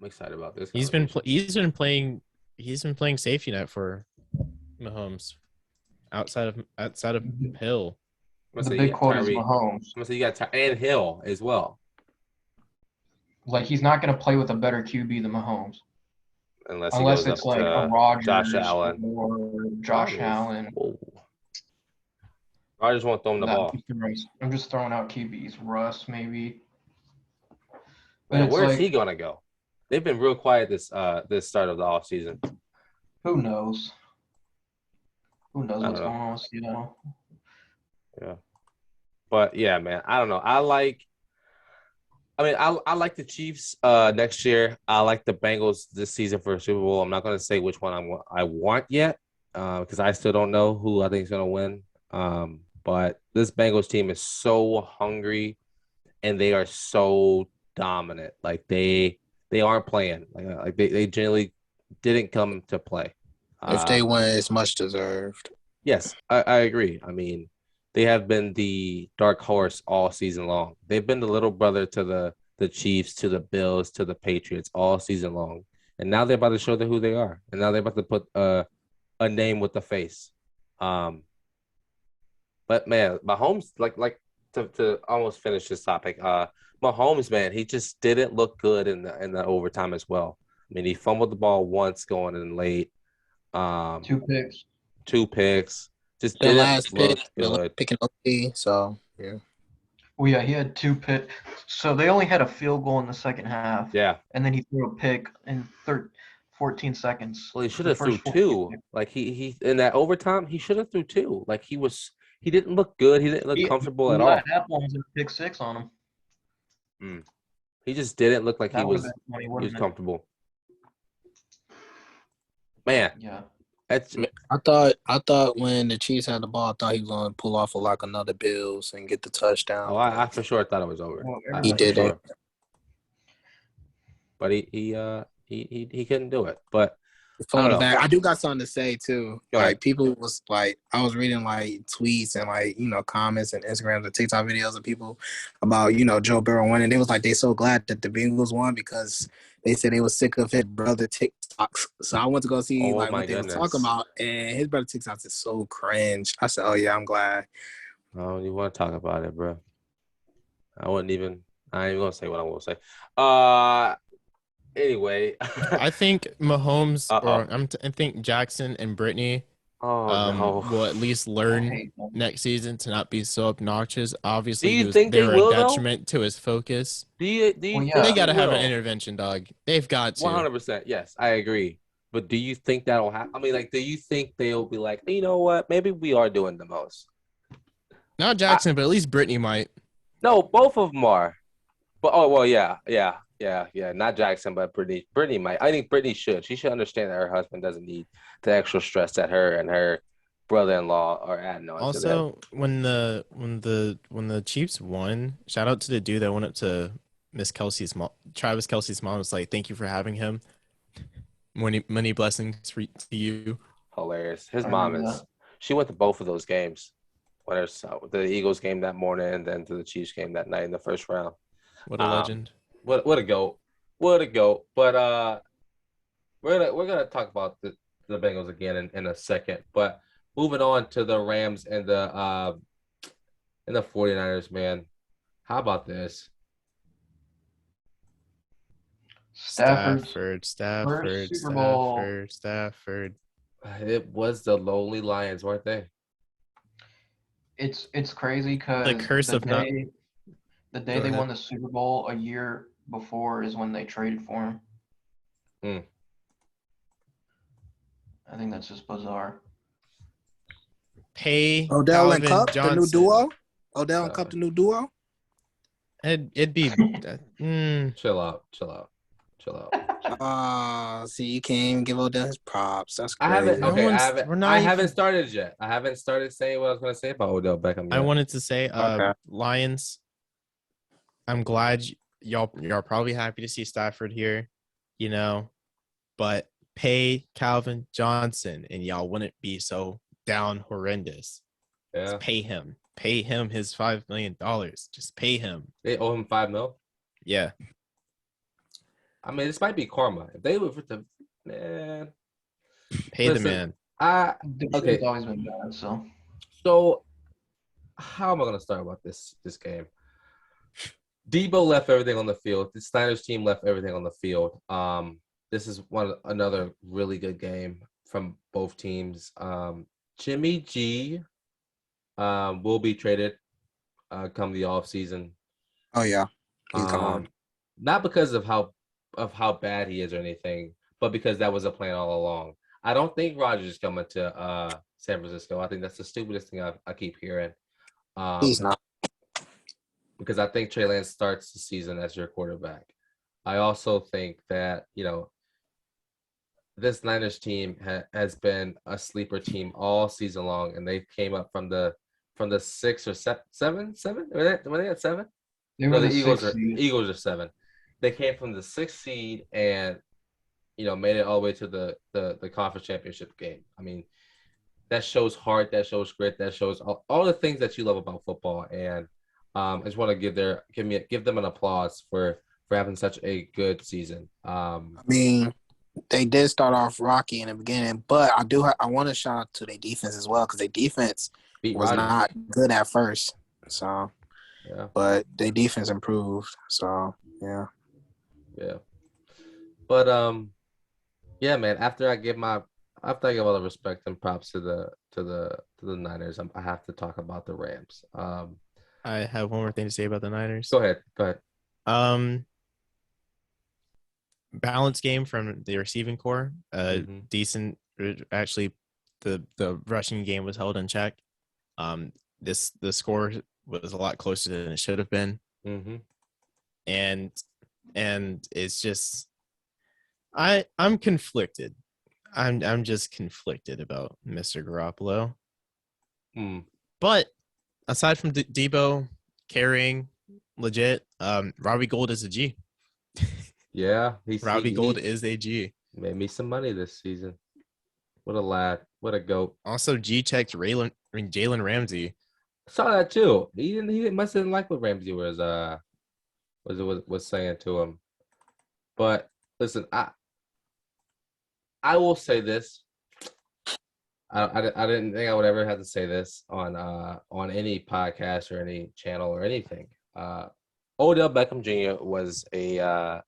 I'm excited about this. He's been playing safety net for Mahomes outside of Hill. I'm gonna The say big quote is Tyree. Mahomes. I'm gonna say you got and Hill as well, Like, he's not going to play with a better QB than Mahomes. unless he Unless goes it's up like a to Rodgers Josh Allen. or Josh Allen. Whoa. I just want to throw him the ball. I'm just throwing out QBs. Russ, maybe. But Man, it's where's like, he gonna go? They've been real quiet this start of the offseason. who knows? Who knows I what's don't know. going on with Seattle? Yeah. But yeah, man, I don't know. I like the Chiefs next year. I like the Bengals this season for a Super Bowl. I'm not going to say which one I want yet because I still don't know who I think is going to win. But this Bengals team is so hungry and they are so dominant. Like they aren't playing. Like they generally didn't come to play. If they win, it's much deserved. Yes, I agree. I mean, they have been the dark horse all season long. They've been the little brother to the Chiefs, to the Bills, to the Patriots all season long. And now they're about to show them who they are. And now they're about to put a name with the face. But man, Mahomes, like to almost finish this topic, Mahomes, man, he just didn't look good in the overtime as well. I mean, he fumbled the ball once going in late. 2 picks. 2 picks. Just The didn't last look pick, the last good. pick in OT, so yeah. Well, yeah, he had 2 picks. So they only had a field goal in the second half. Yeah. And then he threw a pick in 14 seconds. Well, he should The have threw first 2. 14. Like he in that overtime, he should have threw 2. Like he didn't look good. He didn't look comfortable at all. That one was a pick 6 on him. He just didn't look like That he would've was been funny, he wouldn't was it? comfortable. Man, Yeah. that's I thought when the Chiefs had the ball, I thought he was gonna pull off like another Bills and get the touchdown. I for sure thought it was over. Well, He For did sure. it. But he couldn't do it. But Falling know. back. I do got something to say too. Go ahead. Like people was like, I was reading like tweets and like comments and Instagrams and TikTok videos of people about Joe Burrow winning. They was like they so glad that the Bengals won because they said they was sick of his brother TikToks. So I went to go see Oh, my what they was goodness. talking about, and his brother TikToks is so cringe. I said, oh yeah, I'm glad. Oh, you want to talk about it, bro? I ain't even gonna say what I'm gonna say. Anyway, I think Mahomes Uh-oh. I think Jackson and Brittany no. will at least I learn hate them. next season to not be so obnoxious. Obviously, Do you think they they were will, a though? detriment to his focus. Do you Well, think yeah. They got to have an will? intervention, dog. They've got to. 100%. Yes, I agree. But do you think that'll happen? I mean, like, do you think they'll be like, you know what? Maybe we are doing the most. Not Jackson, but at least Brittany might. No, both of them are. But yeah. Not Jackson, but Brittany. Brittany might. I think Brittany should. She should understand that her husband doesn't need the extra stress that her and her brother-in-law are adding on. Also, when the Chiefs won, shout out to the dude that went up to Miss Kelsey's mom, Travis Kelsey's mom, was like, "Thank you for having him. Many blessings to you." Hilarious. His I mom remember is. She went to both of those games. When there's the Eagles game that morning, and then to the Chiefs game that night in the first round. What a legend! What a goat! What a goat! But we're gonna talk about the Bengals again in a second. But moving on to the Rams and the 49ers, man. How about this? Stafford. Super Bowl. Stafford. It was the lowly Lions, weren't they? It's crazy because The curse of not. the day Go they ahead. won the Super Bowl a year before is when they traded for him. I think that's just bizarre. Pay Odell and Calvin Cup, Johnson. the new duo. Odell and Cup, the new duo. It'd be. Chill out. See, you can't even give Odell his props. That's I crazy. haven't. Okay, we're not I even- haven't started yet. I haven't started saying what I was going to say about Odell Beckham yet. I wanted to say, Okay. Lions. I'm glad y'all probably happy to see Stafford here, but pay Calvin Johnson and y'all wouldn't be so down horrendous. Yeah. Just pay him his $5 million. Just pay him. They owe him $5 million. Yeah. I mean, this might be karma. If they were the man, Pay Listen, the man. The Okay. team's always been bad, so So how am I gonna start about this game? Debo left everything on the field. The Niners team left everything on the field. This is another really good game from both teams. Jimmy G will be traded come the offseason. Oh yeah, he's gone. Not because of how bad he is or anything, but because that was a plan all along. I don't think Rodgers is coming to San Francisco. I think that's the stupidest thing I keep hearing. He's not. Because I think Trey Lance starts the season as your quarterback. I also think that, this Niners team has been a sleeper team all season long, and they came up from the 6 or 7. Were they at 7? They were the the Eagles are 7. They came from the 6th seed and made it all the way to the conference championship game. I mean, that shows heart, that shows grit, that shows all the things that you love about football. And I just want to give them an applause for having such a good season. I mean, they did start off rocky in the beginning, but I want to shout out to their defense as well, because their defense was not good at first. So, yeah, but their defense improved. So, yeah. But yeah, man. After I give all the respect and props to the Niners, I have to talk about the Rams. I have one more thing to say about the Niners. Go ahead. Balanced game from the receiving core. Decent. Actually, the rushing game was held in check. The score was a lot closer than it should have been. And it's just, I'm conflicted. I'm just conflicted about Mr. Garoppolo. But aside from Debo carrying legit, Robbie Gould is a G. Yeah, Robbie Gould is a G. Made me some money this season. What a lad! What a goat! Also, G checked Jalen Ramsey. I saw that too. He must have didn't like what Ramsey was saying to him. But listen, I will say this. I didn't think I would ever have to say this on any podcast or any channel or anything. Odell Beckham Jr. was a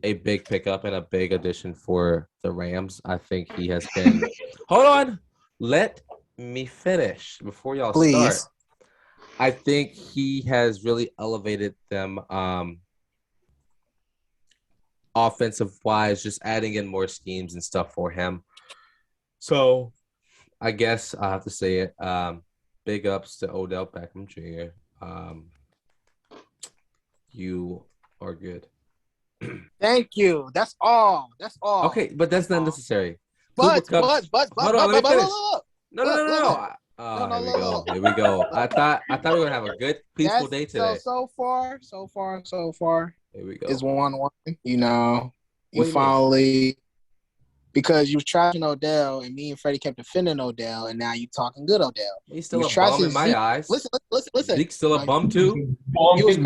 big pickup and a big addition for the Rams. I think he has been. Hold on, let me finish before y'all start. I think he has really elevated them offensive wise, just adding in more schemes and stuff for him. So I guess I have to say it. Big ups to Odell Beckham Jr. You are good. Thank you. That's all. Okay, but that's not necessary. But hold on, let me finish. No. Here we go. I thought we were gonna have a good, peaceful day today. So far. Here we go. It's 1-1. You finally, because you was trashing Odell, and me and Freddie kept defending Odell, and now you talking good Odell. He's still a bum in my eyes. Listen. Zeke's still a bum too. You was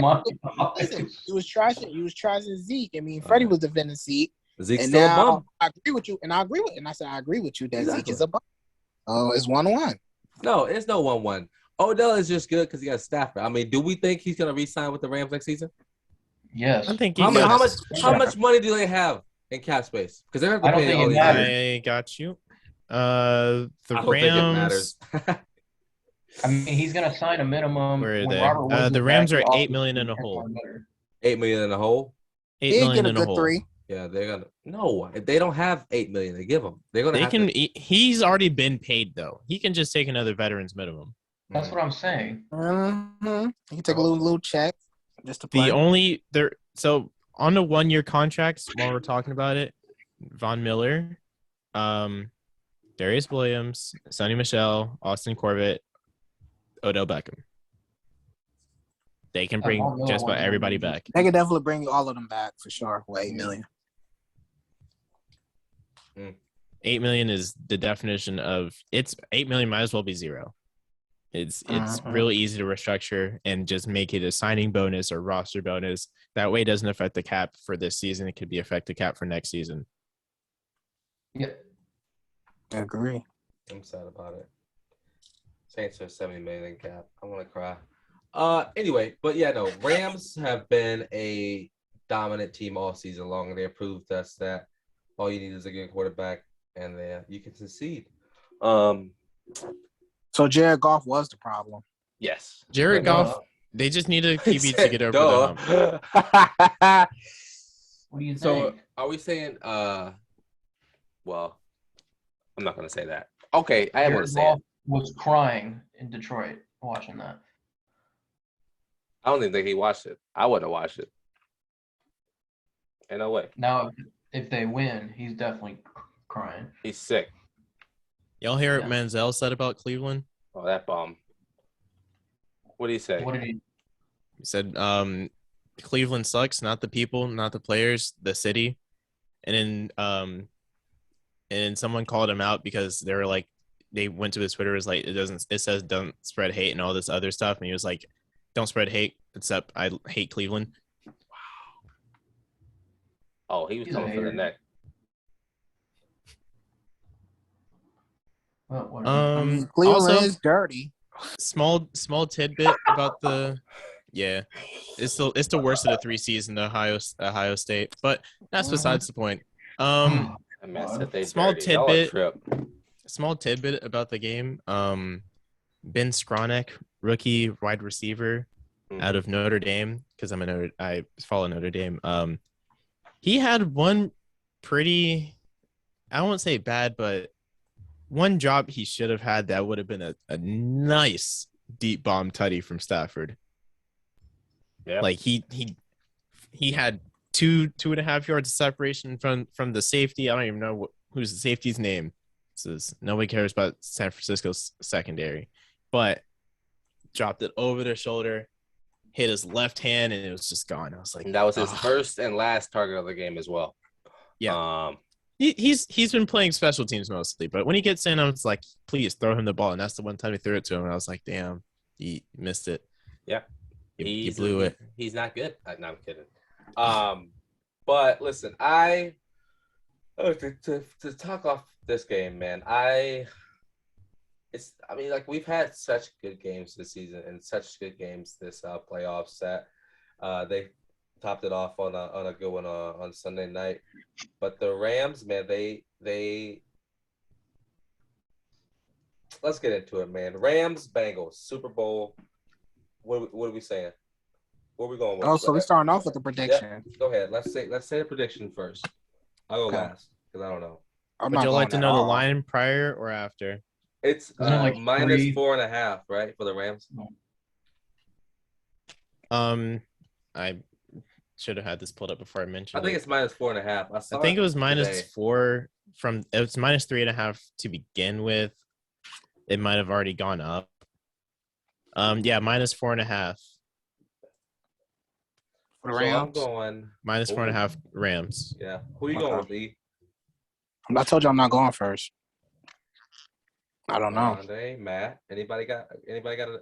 trashing Zeke, and me and Freddie was defending Zeke. Zeke's still a bum. I agree with you, and I said I agree with you that Zeke is a bum. Oh, it's 1-1. No, it's no 1-1. Odell is just good because he got Stafford. I mean, do we think he's gonna re-sign with the Rams next season? Yes. I think how much money do they have in cap space? Because they're gonna have to pay all these. I got you. The Rams. I mean, he's gonna sign a minimum. Where are they? The Rams are $8 million in a hole. $8 million in a hole. $8 million in a hole. 3. Yeah, they're gonna. No, they don't have $8 million. They give him. They're gonna. He's already been paid though. He can just take another veteran's minimum. That's what I'm saying. He can take a little check just to play. So on the 1-year contracts, while we're talking about it, Von Miller, Darius Williams, Sonny Michel, Austin Corbett, Odell Beckham. They can bring just about everybody back. They can definitely bring all of them back for sure. For $8 million. $8 million is the definition of it's $8 million might as well be zero. It's really easy to restructure and just make it a signing bonus or roster bonus. That way it doesn't affect the cap for this season. It could be affect the cap for next season. Yep. I agree. I'm sad about it. Saints are 70 million in cap. I want to cry. Anyway, but yeah, no. Rams have been a dominant team all season long, and they have proved us that all you need is a good quarterback, and then you can succeed. So Jared Goff was the problem. Yes. Jared Goff. They just need a QB to get over the hump. What do you think? So are we saying? Well, I'm not gonna say that. Okay, I want to say it. Was crying in Detroit watching that. I don't even think he watched it. I wouldn't have watched it. Ain't no way. Now, if they win, he's definitely crying. He's sick. Y'all hear what Manziel said about Cleveland? Oh, that bomb. What did he say? What did he? He said, Cleveland sucks, not the people, not the players, the city. And then someone called him out because they were like, they went to his Twitter, was like, it says don't spread hate and all this other stuff. And he was like, don't spread hate, except I hate Cleveland. Oh, he was coming for the neck. Well, Cleveland also, is dirty. Small tidbit about it's the worst of the 3 C's in Ohio State, but that's besides the point. Small tidbit about the game. Ben Skronek, rookie wide receiver out of Notre Dame, because I follow Notre Dame. He had one pretty, I won't say bad, but one job he should have had that would have been a nice deep bomb tutty from Stafford. Yeah, like he had 2.5 yards of separation from the safety. I don't even know who's the safety's name. Says nobody cares about San Francisco's secondary, but dropped it over their shoulder, hit his left hand, and it was just gone. I was like, and that was his first and last target of the game as well. Yeah. He's been playing special teams mostly, but when he gets in, I was like, please throw him the ball. And that's the one time he threw it to him, and I was like, damn, he missed it. Yeah. He blew it. He's not good. No, I'm kidding. But listen, to talk off this game, man, we've had such good games this season and such good games this playoffs that they topped it off on a good one on Sunday night. But the Rams, man, they let's get into it, man. Rams, Bengals, Super Bowl. What are we saying? Where are we going with? Oh, so we're starting off with the prediction. Yeah, go ahead. Let's say a prediction first. I'll go last because I don't know. Would you like to know the line prior or after? It's minus 4.5, right, for the Rams? I should have had this pulled up before I mentioned. I think it's minus 4.5. I think it was minus 4 it was minus 3.5 to begin with. It might have already gone up. Yeah, minus 4.5. For the Rams? So I'm going minus 4.5 Rams. Yeah. Who are you going with, Lee? I told you I'm not going first. I don't know. Oronde, Matt, anybody got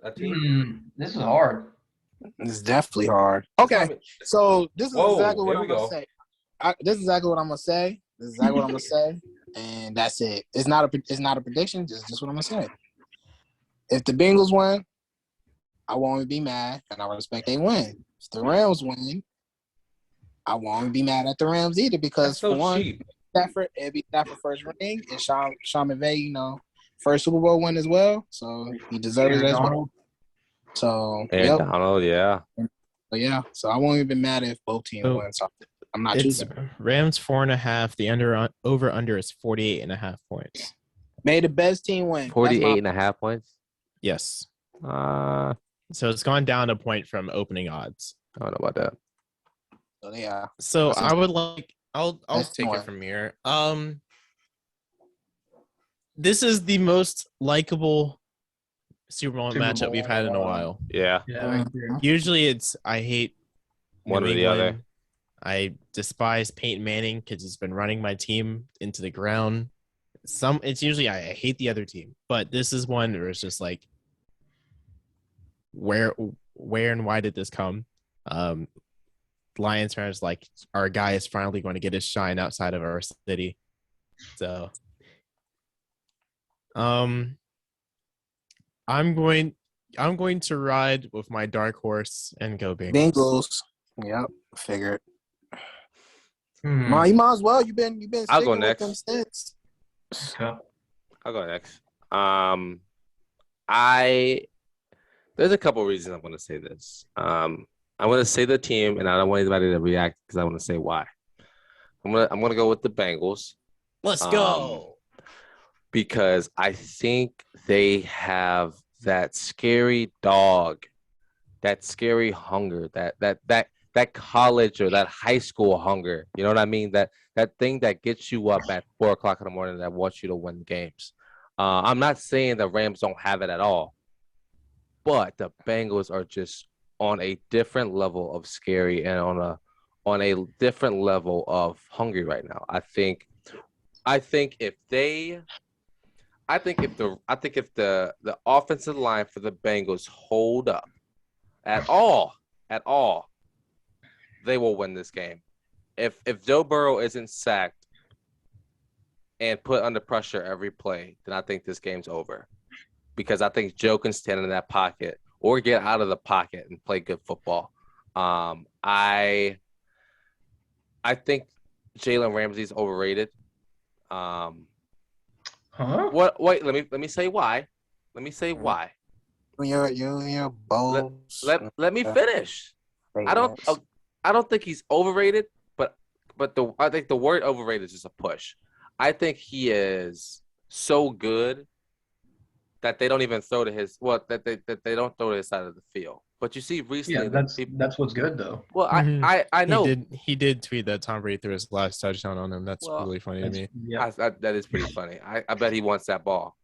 a team? This is hard. It's definitely hard. Okay, so this is exactly what I'm gonna say. This is exactly what I'm gonna say. And that's it. It's not a prediction. Just what I'm gonna say. If the Bengals win, I won't be mad, and I respect they win. If the Rams win, I won't be mad at the Rams either, because so for one, cheap. It'd be Stafford first ring, and Sean McVay, first Super Bowl win as well, so he deserves it as well. So Donald, yeah. But yeah, so I won't even be mad if both teams win. So I'm not choosing. Rams 4.5. The over under is 48.5 points. May the best team win. 48.5 points. Yes. So it's gone down a point from opening odds. I don't know about that. So yeah. So I would like. I'll take it from here. This is the most likable Super Bowl matchup we've had in a while. Yeah. Usually I hate one or the other. I despise Peyton Manning because he's been running my team into the ground. It's usually I hate the other team, but this is one where it's just like, where and why did this come? Lions fans like, our guy is finally going to get his shine outside of our city. So I'm going to ride with my dark horse and go Bengals. Bengals. Yep, figured. Hmm. You might as well. You've been I'll go sticking with them next. since. Okay. I'll go next. There's a couple reasons I'm going to say this. I'm going to say the team, and I don't want anybody to react because I want to say why. I'm gonna go with the Bengals. Let's go. Because I think they have that scary dog, that scary hunger, that college or that high school hunger. You know what I mean? That thing that gets you up at 4:00 in the morning that wants you to win games. I'm not saying the Rams don't have it at all, but the Bengals are just on a different level of scary and on a different level of hungry right now. I think if the offensive line for the Bengals hold up at all, they will win this game. If Joe Burrow isn't sacked and put under pressure every play, then I think this game's over. Because I think Joe can stand in that pocket or get out of the pocket and play good football. I think Jalen Ramsey's overrated. Huh? What? Wait, let me say why. Let me say why. Your bows. Let me finish. I don't think he's overrated, but I think the word overrated is just a push. I think he is so good that they don't even throw to his that they don't throw to his side of the field. But you see recently, Yeah, that's what's good though. well, I know He did tweet that Tom Brady threw his last touchdown on him. That's really funny to me. Yeah. that is pretty funny. I bet he wants that ball,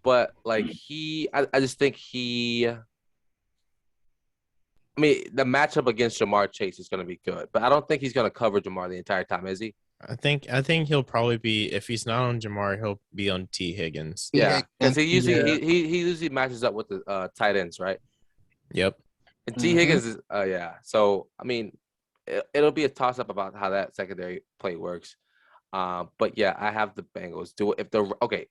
but like I just think I mean, the matchup against Jamar Chase is going to be good, but I don't think he's going to cover Jamar the entire time, is he? I think he'll probably be, if he's not on Jamar, he'll be on T. Higgins. Yeah, because he usually matches up with the tight ends, right? Yep. And T. Higgins is yeah. So I mean, it'll be a toss up about how that secondary play works. But yeah, I have the Bengals do it if the okay.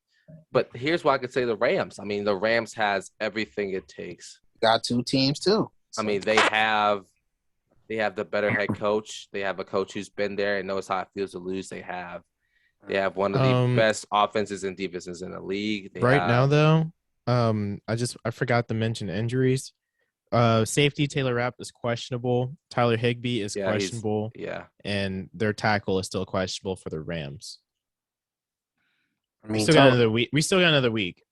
But here's why I could say the Rams. I mean, the Rams has everything it takes. Got two teams too. I mean, they have the better head coach. They have a coach who's been there and knows how it feels to lose. They have one of the best offenses and defenses in the league. Now, though, I forgot to mention injuries. Safety Taylor Rapp is questionable. Tyler Higbee is questionable. And their tackle is still questionable for the Rams. I mean, we still got another week,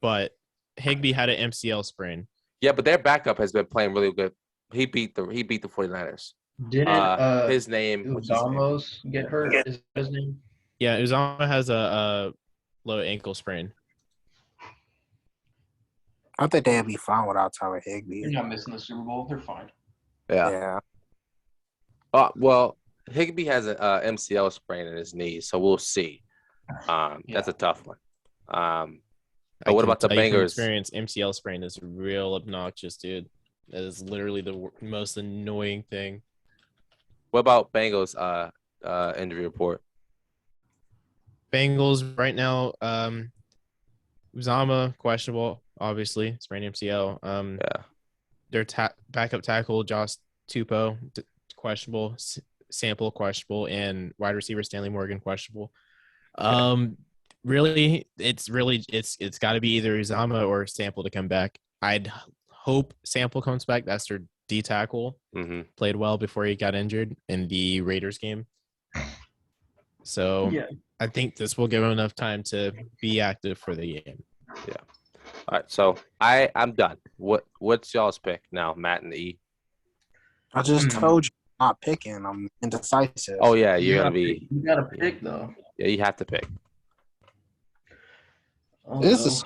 but Higbee had an MCL sprain. Yeah, but their backup has been playing really good. He beat the 49ers. Didn't his name Uzamos get hurt? Is his name? Yeah, Uzama has a low ankle sprain. I think they'll be fine without Tyler Higbee. They're not missing the Super Bowl. They're fine. Yeah. Well, Higbee has an MCL sprain in his knee, so we'll see. That's a tough one. But what about the Bengals? Experience MCL sprain is real obnoxious, dude. That is literally the most annoying thing. What about Bengals injury report? Bengals right now, Uzama questionable, obviously, sprained MCL. Their backup tackle Josh Tupou questionable, Sample questionable, and wide receiver Stanley Morgan questionable. Really, it's got to be either Uzama or Sample to come back. I'd hope Sample comes back. That's their D tackle. Played well before he got injured in the Raiders game. So I think this will give him enough time to be active for the game. Yeah. All right. So I'm done. What's y'all's pick now, Matt and E? I just told you I'm not picking. I'm indecisive. Oh yeah, You gotta pick though. Yeah, you have to pick. This is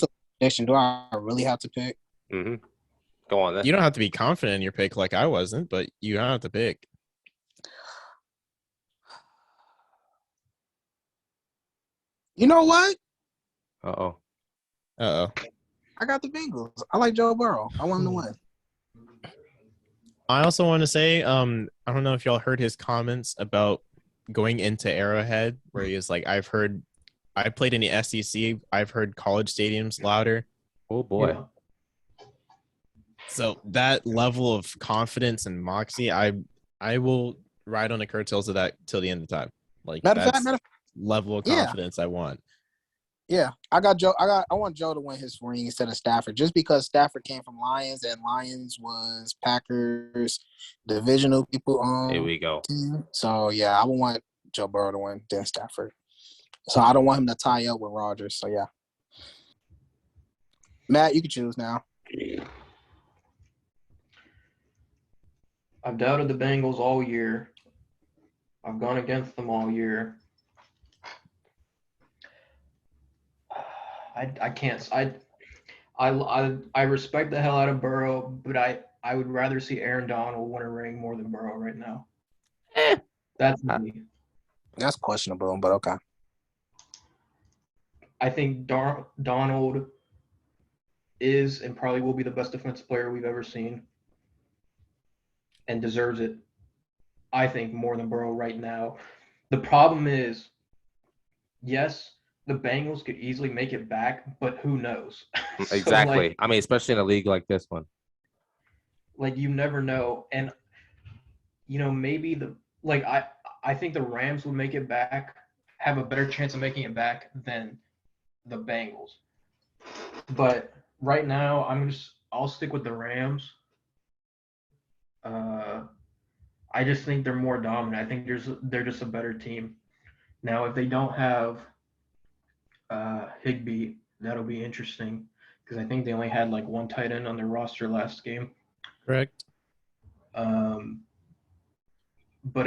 a prediction. Do I really have to pick? Go on then. You don't have to be confident in your pick like I wasn't, but you don't have to pick. You know what? Uh-oh. I got the Bengals. I like Joe Burrow. I want him to win. I also want to say, I don't know if y'all heard his comments about going into Arrowhead, where he was like, I've heard I played in the SEC. I've heard college stadiums louder. Oh boy. Yeah. So that level of confidence and moxie, I will ride on the coattails of that till the end of time. Like that's level of confidence I want. Yeah, I want Joe to win his ring instead of Stafford, just because Stafford came from Lions and Lions was Packers divisional people. Here we go. Team. So yeah, I would want Joe Burrow to win than Stafford. So I don't want him to tie up with Rodgers. So yeah, Matt, you can choose now. I've doubted the Bengals all year. I've gone against them all year. I can't. I respect the hell out of Burrow, but I would rather see Aaron Donald win a ring more than Burrow right now. That's me. That's questionable, but okay. I think Donald is and probably will be the best defensive player we've ever seen, and deserves it. I think more than Burrow right now. The problem is, yes, the Bengals could easily make it back, but who knows? Exactly. I mean, especially in a league like this one. Like you never know, and maybe I think the Rams would make it back, have a better chance of making it back than the Bengals. But right now, I'll stick with the Rams. I just think they're more dominant. I think they're just a better team. Now, if they don't have Higbee, that'll be interesting because I think they only had like one tight end on their roster last game. Correct. But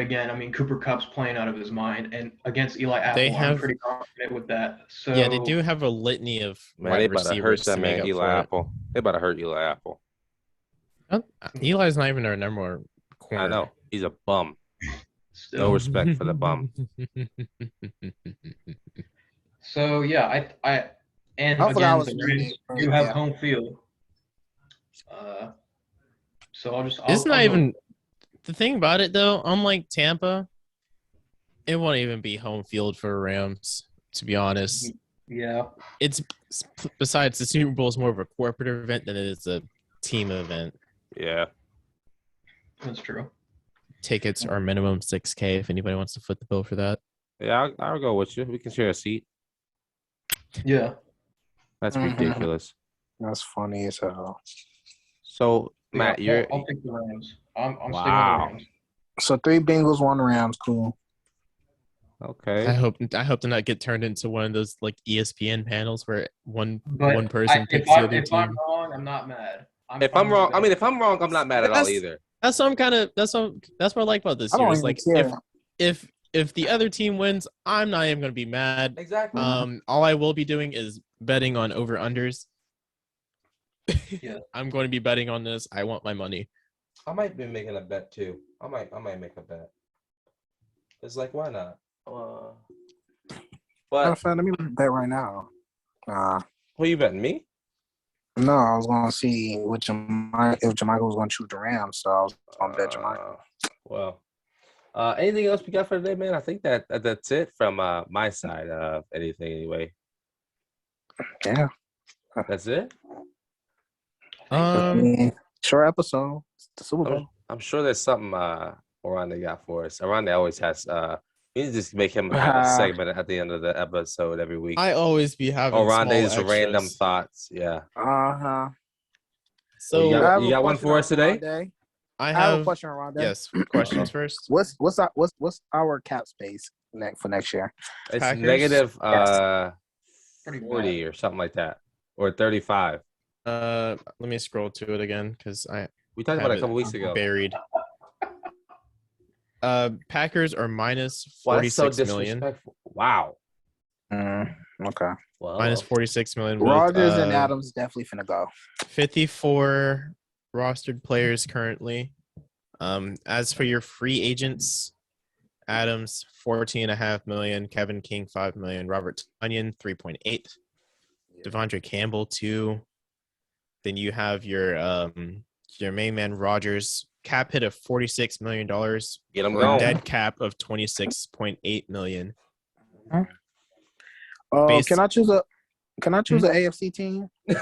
again, I mean, Cooper Kupp's playing out of his mind, and against Eli Apple, I'm pretty confident with that. So yeah, they do have a litany of wide receivers to make up Eli for Apple. They about to hurt Eli Apple. Eli's not even our number one corner. I know. He's a bum. Still. No respect for the bum. So yeah, I again the Rams do have home field. So it's not even the thing about it though. Unlike Tampa, it won't even be home field for Rams. To be honest, yeah, it's besides the Super Bowl is more of a corporate event than it is a team event. Yeah, that's true. Tickets are minimum $6,000 if anybody wants to foot the bill for that. Yeah, I'll go with you. We can share a seat. Yeah, that's ridiculous. That's funny as hell. So Matt, I'll pick the Rams. I'm sticking with the Rams. So 3 Bengals, 1 Rams. Cool. Okay. I hope to not get turned into one of those like ESPN panels where one person picks the other team. If I'm wrong, I'm not mad. If I'm wrong, I'm not mad at all either. That's what I like about this year. It's like if the other team wins, I'm not even gonna be mad. Exactly. All I will be doing is betting on over unders. Yeah. I'm going to be betting on this. I want my money. I might be making a bet too. I might make a bet. It's like, why not? But let me bet right now. Who you betting, me? No, I was going to see if Jermichael was going to choose the Rams, so I was going to bet Jermichael. Well, anything else we got for today, man? I think that's it from my side of anything anyway. Yeah. That's it? Short episode. It's the Super Bowl. I'm sure there's something Oronde got for us. Oronde always has we need to just make him have a segment at the end of the episode every week. I always be having Oronde's random thoughts. Yeah. So you got one for us today? I have a question, Oronde. Yes. Questions first. What's our cap space for next year? It's Packers? negative 40 or something like that, or 35. Let me scroll to it again because we talked about it a couple weeks ago. Buried. Packers are minus 46 million. Wow. Okay. Well, minus 46 million. Rodgers and Adams definitely finna go. 54 rostered players currently. As for your free agents, Adams 14.5 million, Kevin King 5 million, Robert Tonyan 3.8, Devondre Campbell 2. Then you have your main man Rodgers, cap hit of $46 million. Get him going. Dead cap of $26.8 million. Based- Can I choose a AFC team for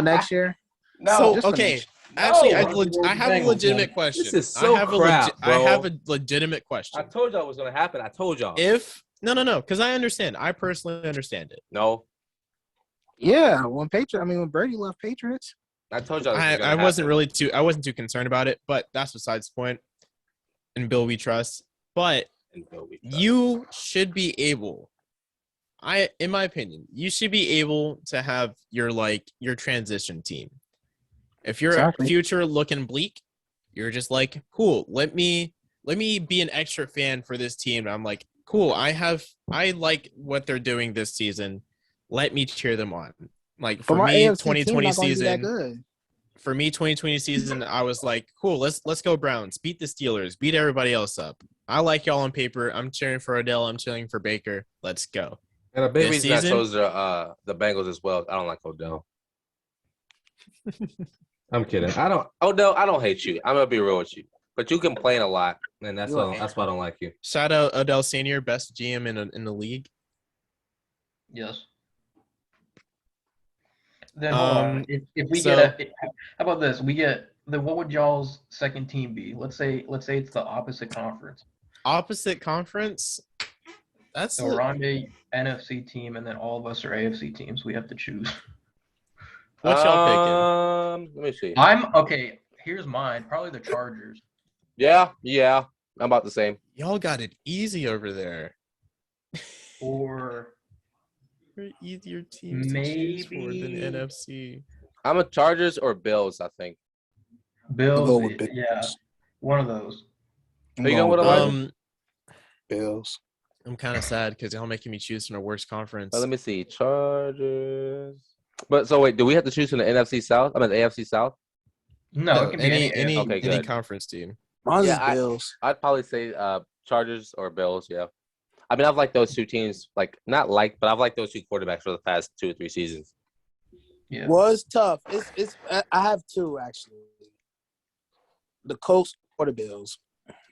next year? So just for okay, next- actually, No. I have a legitimate question. This is so I have crap, I have bro. a legitimate question. I told y'all it was gonna happen. I told y'all. If no, because I understand. I personally understand it. No, Yeah, when Brady left Patriots. I told y'all. This was gonna I wasn't happen. really I wasn't too concerned about it, but that's besides the point. And Bill, we trust. But And Bill, we trust. you should be able. In my opinion, you should be able to have your transition team. If your Exactly. future looking bleak, you're just like, cool. Let me be an extra fan for this team. I'm like, cool. I like what they're doing this season. Let me cheer them on. Like for my me, AFC 2020 team, not gonna be that season. good. For me, 2020 season, I was like, cool. Let's go Browns. Beat the Steelers. Beat everybody else up. I like y'all on paper. I'm cheering for Odell. I'm cheering for Baker. Let's go. And a big This reason I season- chose the Bengals as well. I don't like Odell. I'm kidding. I don't hate you. I'm gonna be real with you. But you complain a lot, and that's why I don't like you. Shout out Odell Senior, best GM in the league. Yes. Then hold on. Um, If we so- how about this? Then what would y'all's second team be? Let's say it's the opposite conference. Opposite conference. That's So Oronde NFC team, and then all of us are AFC teams. We have to choose. what y'all picking. Let me see. I'm okay. Here's mine. Probably the Chargers. Yeah. I'm about the same. Y'all got it easy over there. Or Easier teams to choose for maybe- than NFC. I'm a Chargers or Bills. I think. I'll Bills. go with Yeah, Bills. one of those. I'm Are you going going with with Elijah? Bills. I'm kind of sad because y'all making me choose from a worst conference. Let me see. Chargers. But so wait, do we have to choose from the NFC South? I mean the AFC South? No, it can be any. Okay, any good. conference team. Mine's Yeah, is Bills. I'd probably say Chargers or Bills. Yeah. I mean, I've liked those two teams. Like not like, but I've liked those two quarterbacks for the past 2 or 3 seasons. Yeah. Well, it's tough. It's I have two actually. The Colts or the Bills.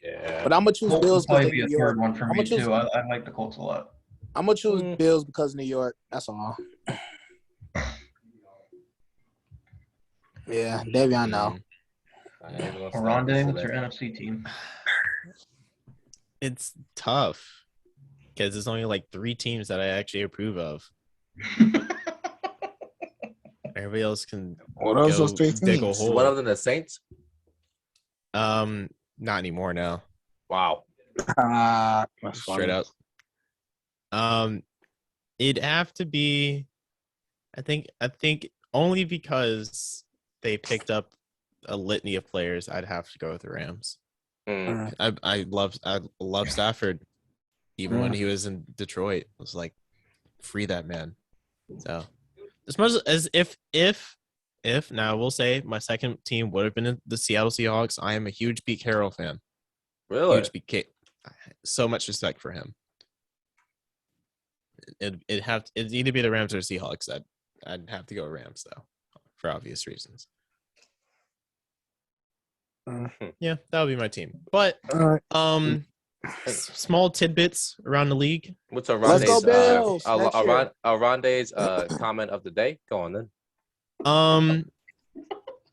Yeah. But I'm gonna choose Colts Bills would because probably of be a New York. third one for I'm me gonna choose. too. I like the Colts a lot. I'm gonna choose Mm. Bills because of New York. That's all. Yeah, Davion, no. Oronde, what's your NFC team? It's tough because there's only like 3 teams that I actually approve of. Everybody else can What else go those three dig a teams? hole. One of them the Saints. Not anymore now. Wow. That's Straight funny. up. It'd have to be. I think only because they picked up a litany of players, I'd have to go with the Rams. Mm. I love Stafford, even when he was in Detroit. It was like, free that man. So as much as if now we'll say my second team would have been the Seattle Seahawks. I am a huge Pete Carroll fan. Really? Huge Pete. So much respect for him. It'd either be the Rams or Seahawks. I'd have to go Rams though, for obvious reasons. Yeah, that would be my team. But All right. small tidbits around the league. What's Let's go Oronde's Bills next year. Oronde's comment of the day? Go on then.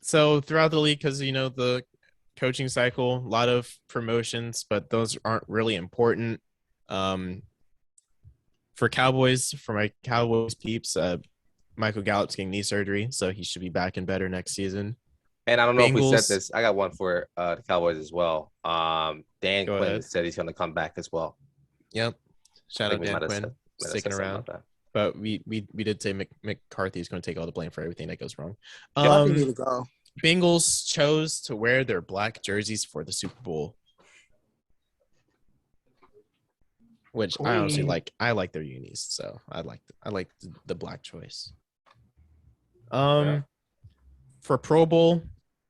So throughout the league, because the coaching cycle, a lot of promotions, but those aren't really important. For my Cowboys peeps, Michael Gallup's getting knee surgery, so he should be back and better next season. And I don't know if we Bengals- said this. I got one for the Cowboys as well. Dan Go Quinn ahead. said he's going to come back as well. Yep. Shout I out think we Dan might have Quinn said sticking something around. about that. But we did say McCarthy's going to take all the blame for everything that goes wrong. Y'all need to go. Bengals chose to wear their black jerseys for the Super Bowl, which I honestly like. I like their unis, so I like the black choice. Yeah. For Pro Bowl,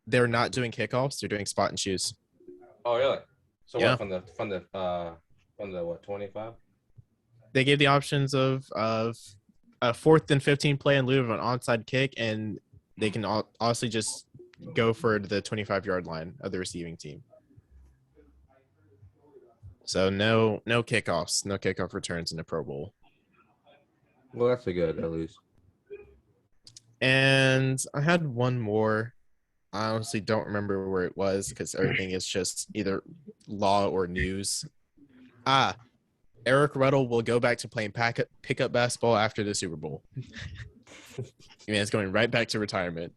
they're not doing kickoffs; they're doing spot and shoes. Oh, really? So Yeah. what from the what 25? They gave the options of a 4th and 15 play in lieu of an onside kick, and they can honestly just go for the 25-yard line of the receiving team. So no kickoffs, no kickoff returns in the Pro Bowl. Well, that's a good at least. And I had one more. I honestly don't remember where it was because everything is just either law or news. Eric Weddle will go back to playing pickup basketball after the Super Bowl. Man, it's going right back to retirement.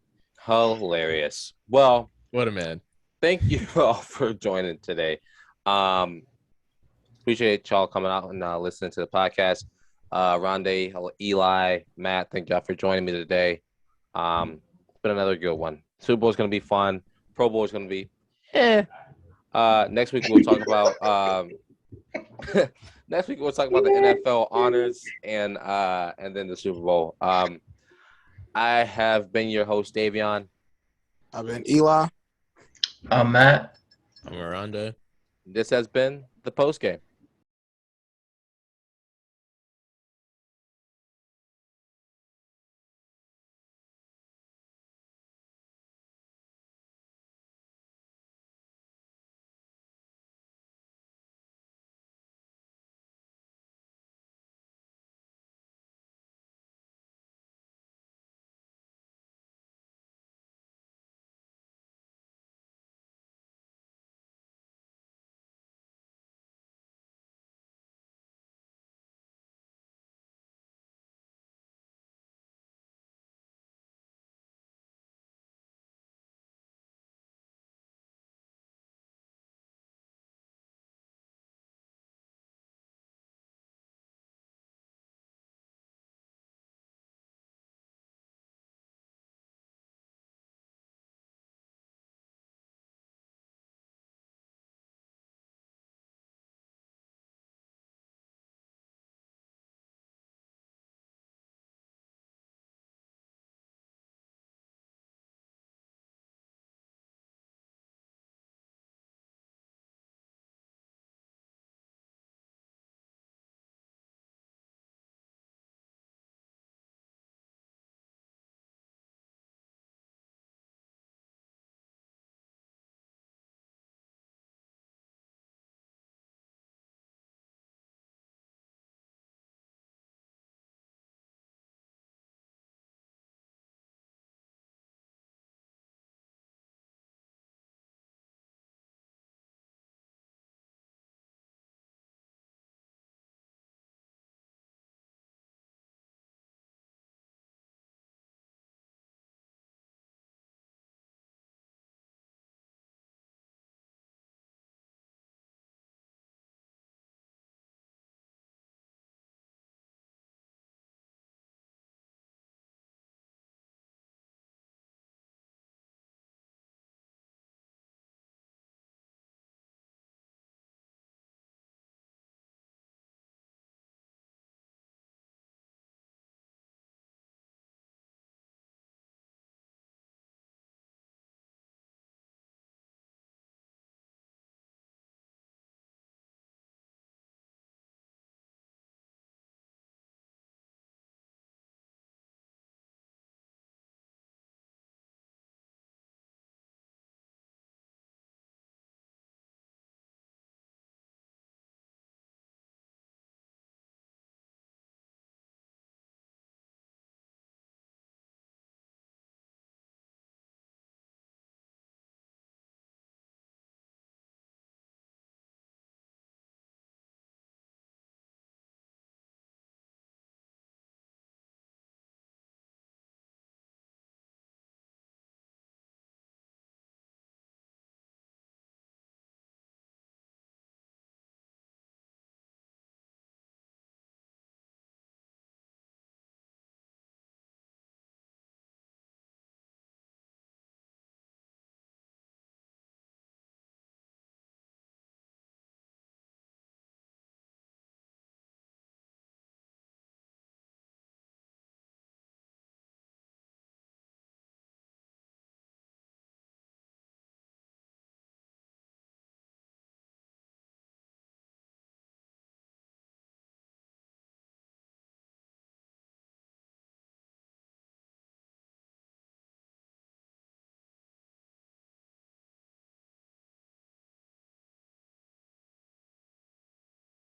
Hilarious. Well, What a man. thank you all for joining today. Appreciate y'all coming out and listening to the podcast. Oronde, Eli, Matt, thank y'all for joining me today. It's been another good one. Super Bowl is going to be fun. Pro Bowl is going to be next week we'll talk about next week we'll talk about the NFL honors and then the Super Bowl. I have been your host, Davion. I've been Eli. I'm Matt. I'm Oronde. This has been the post game.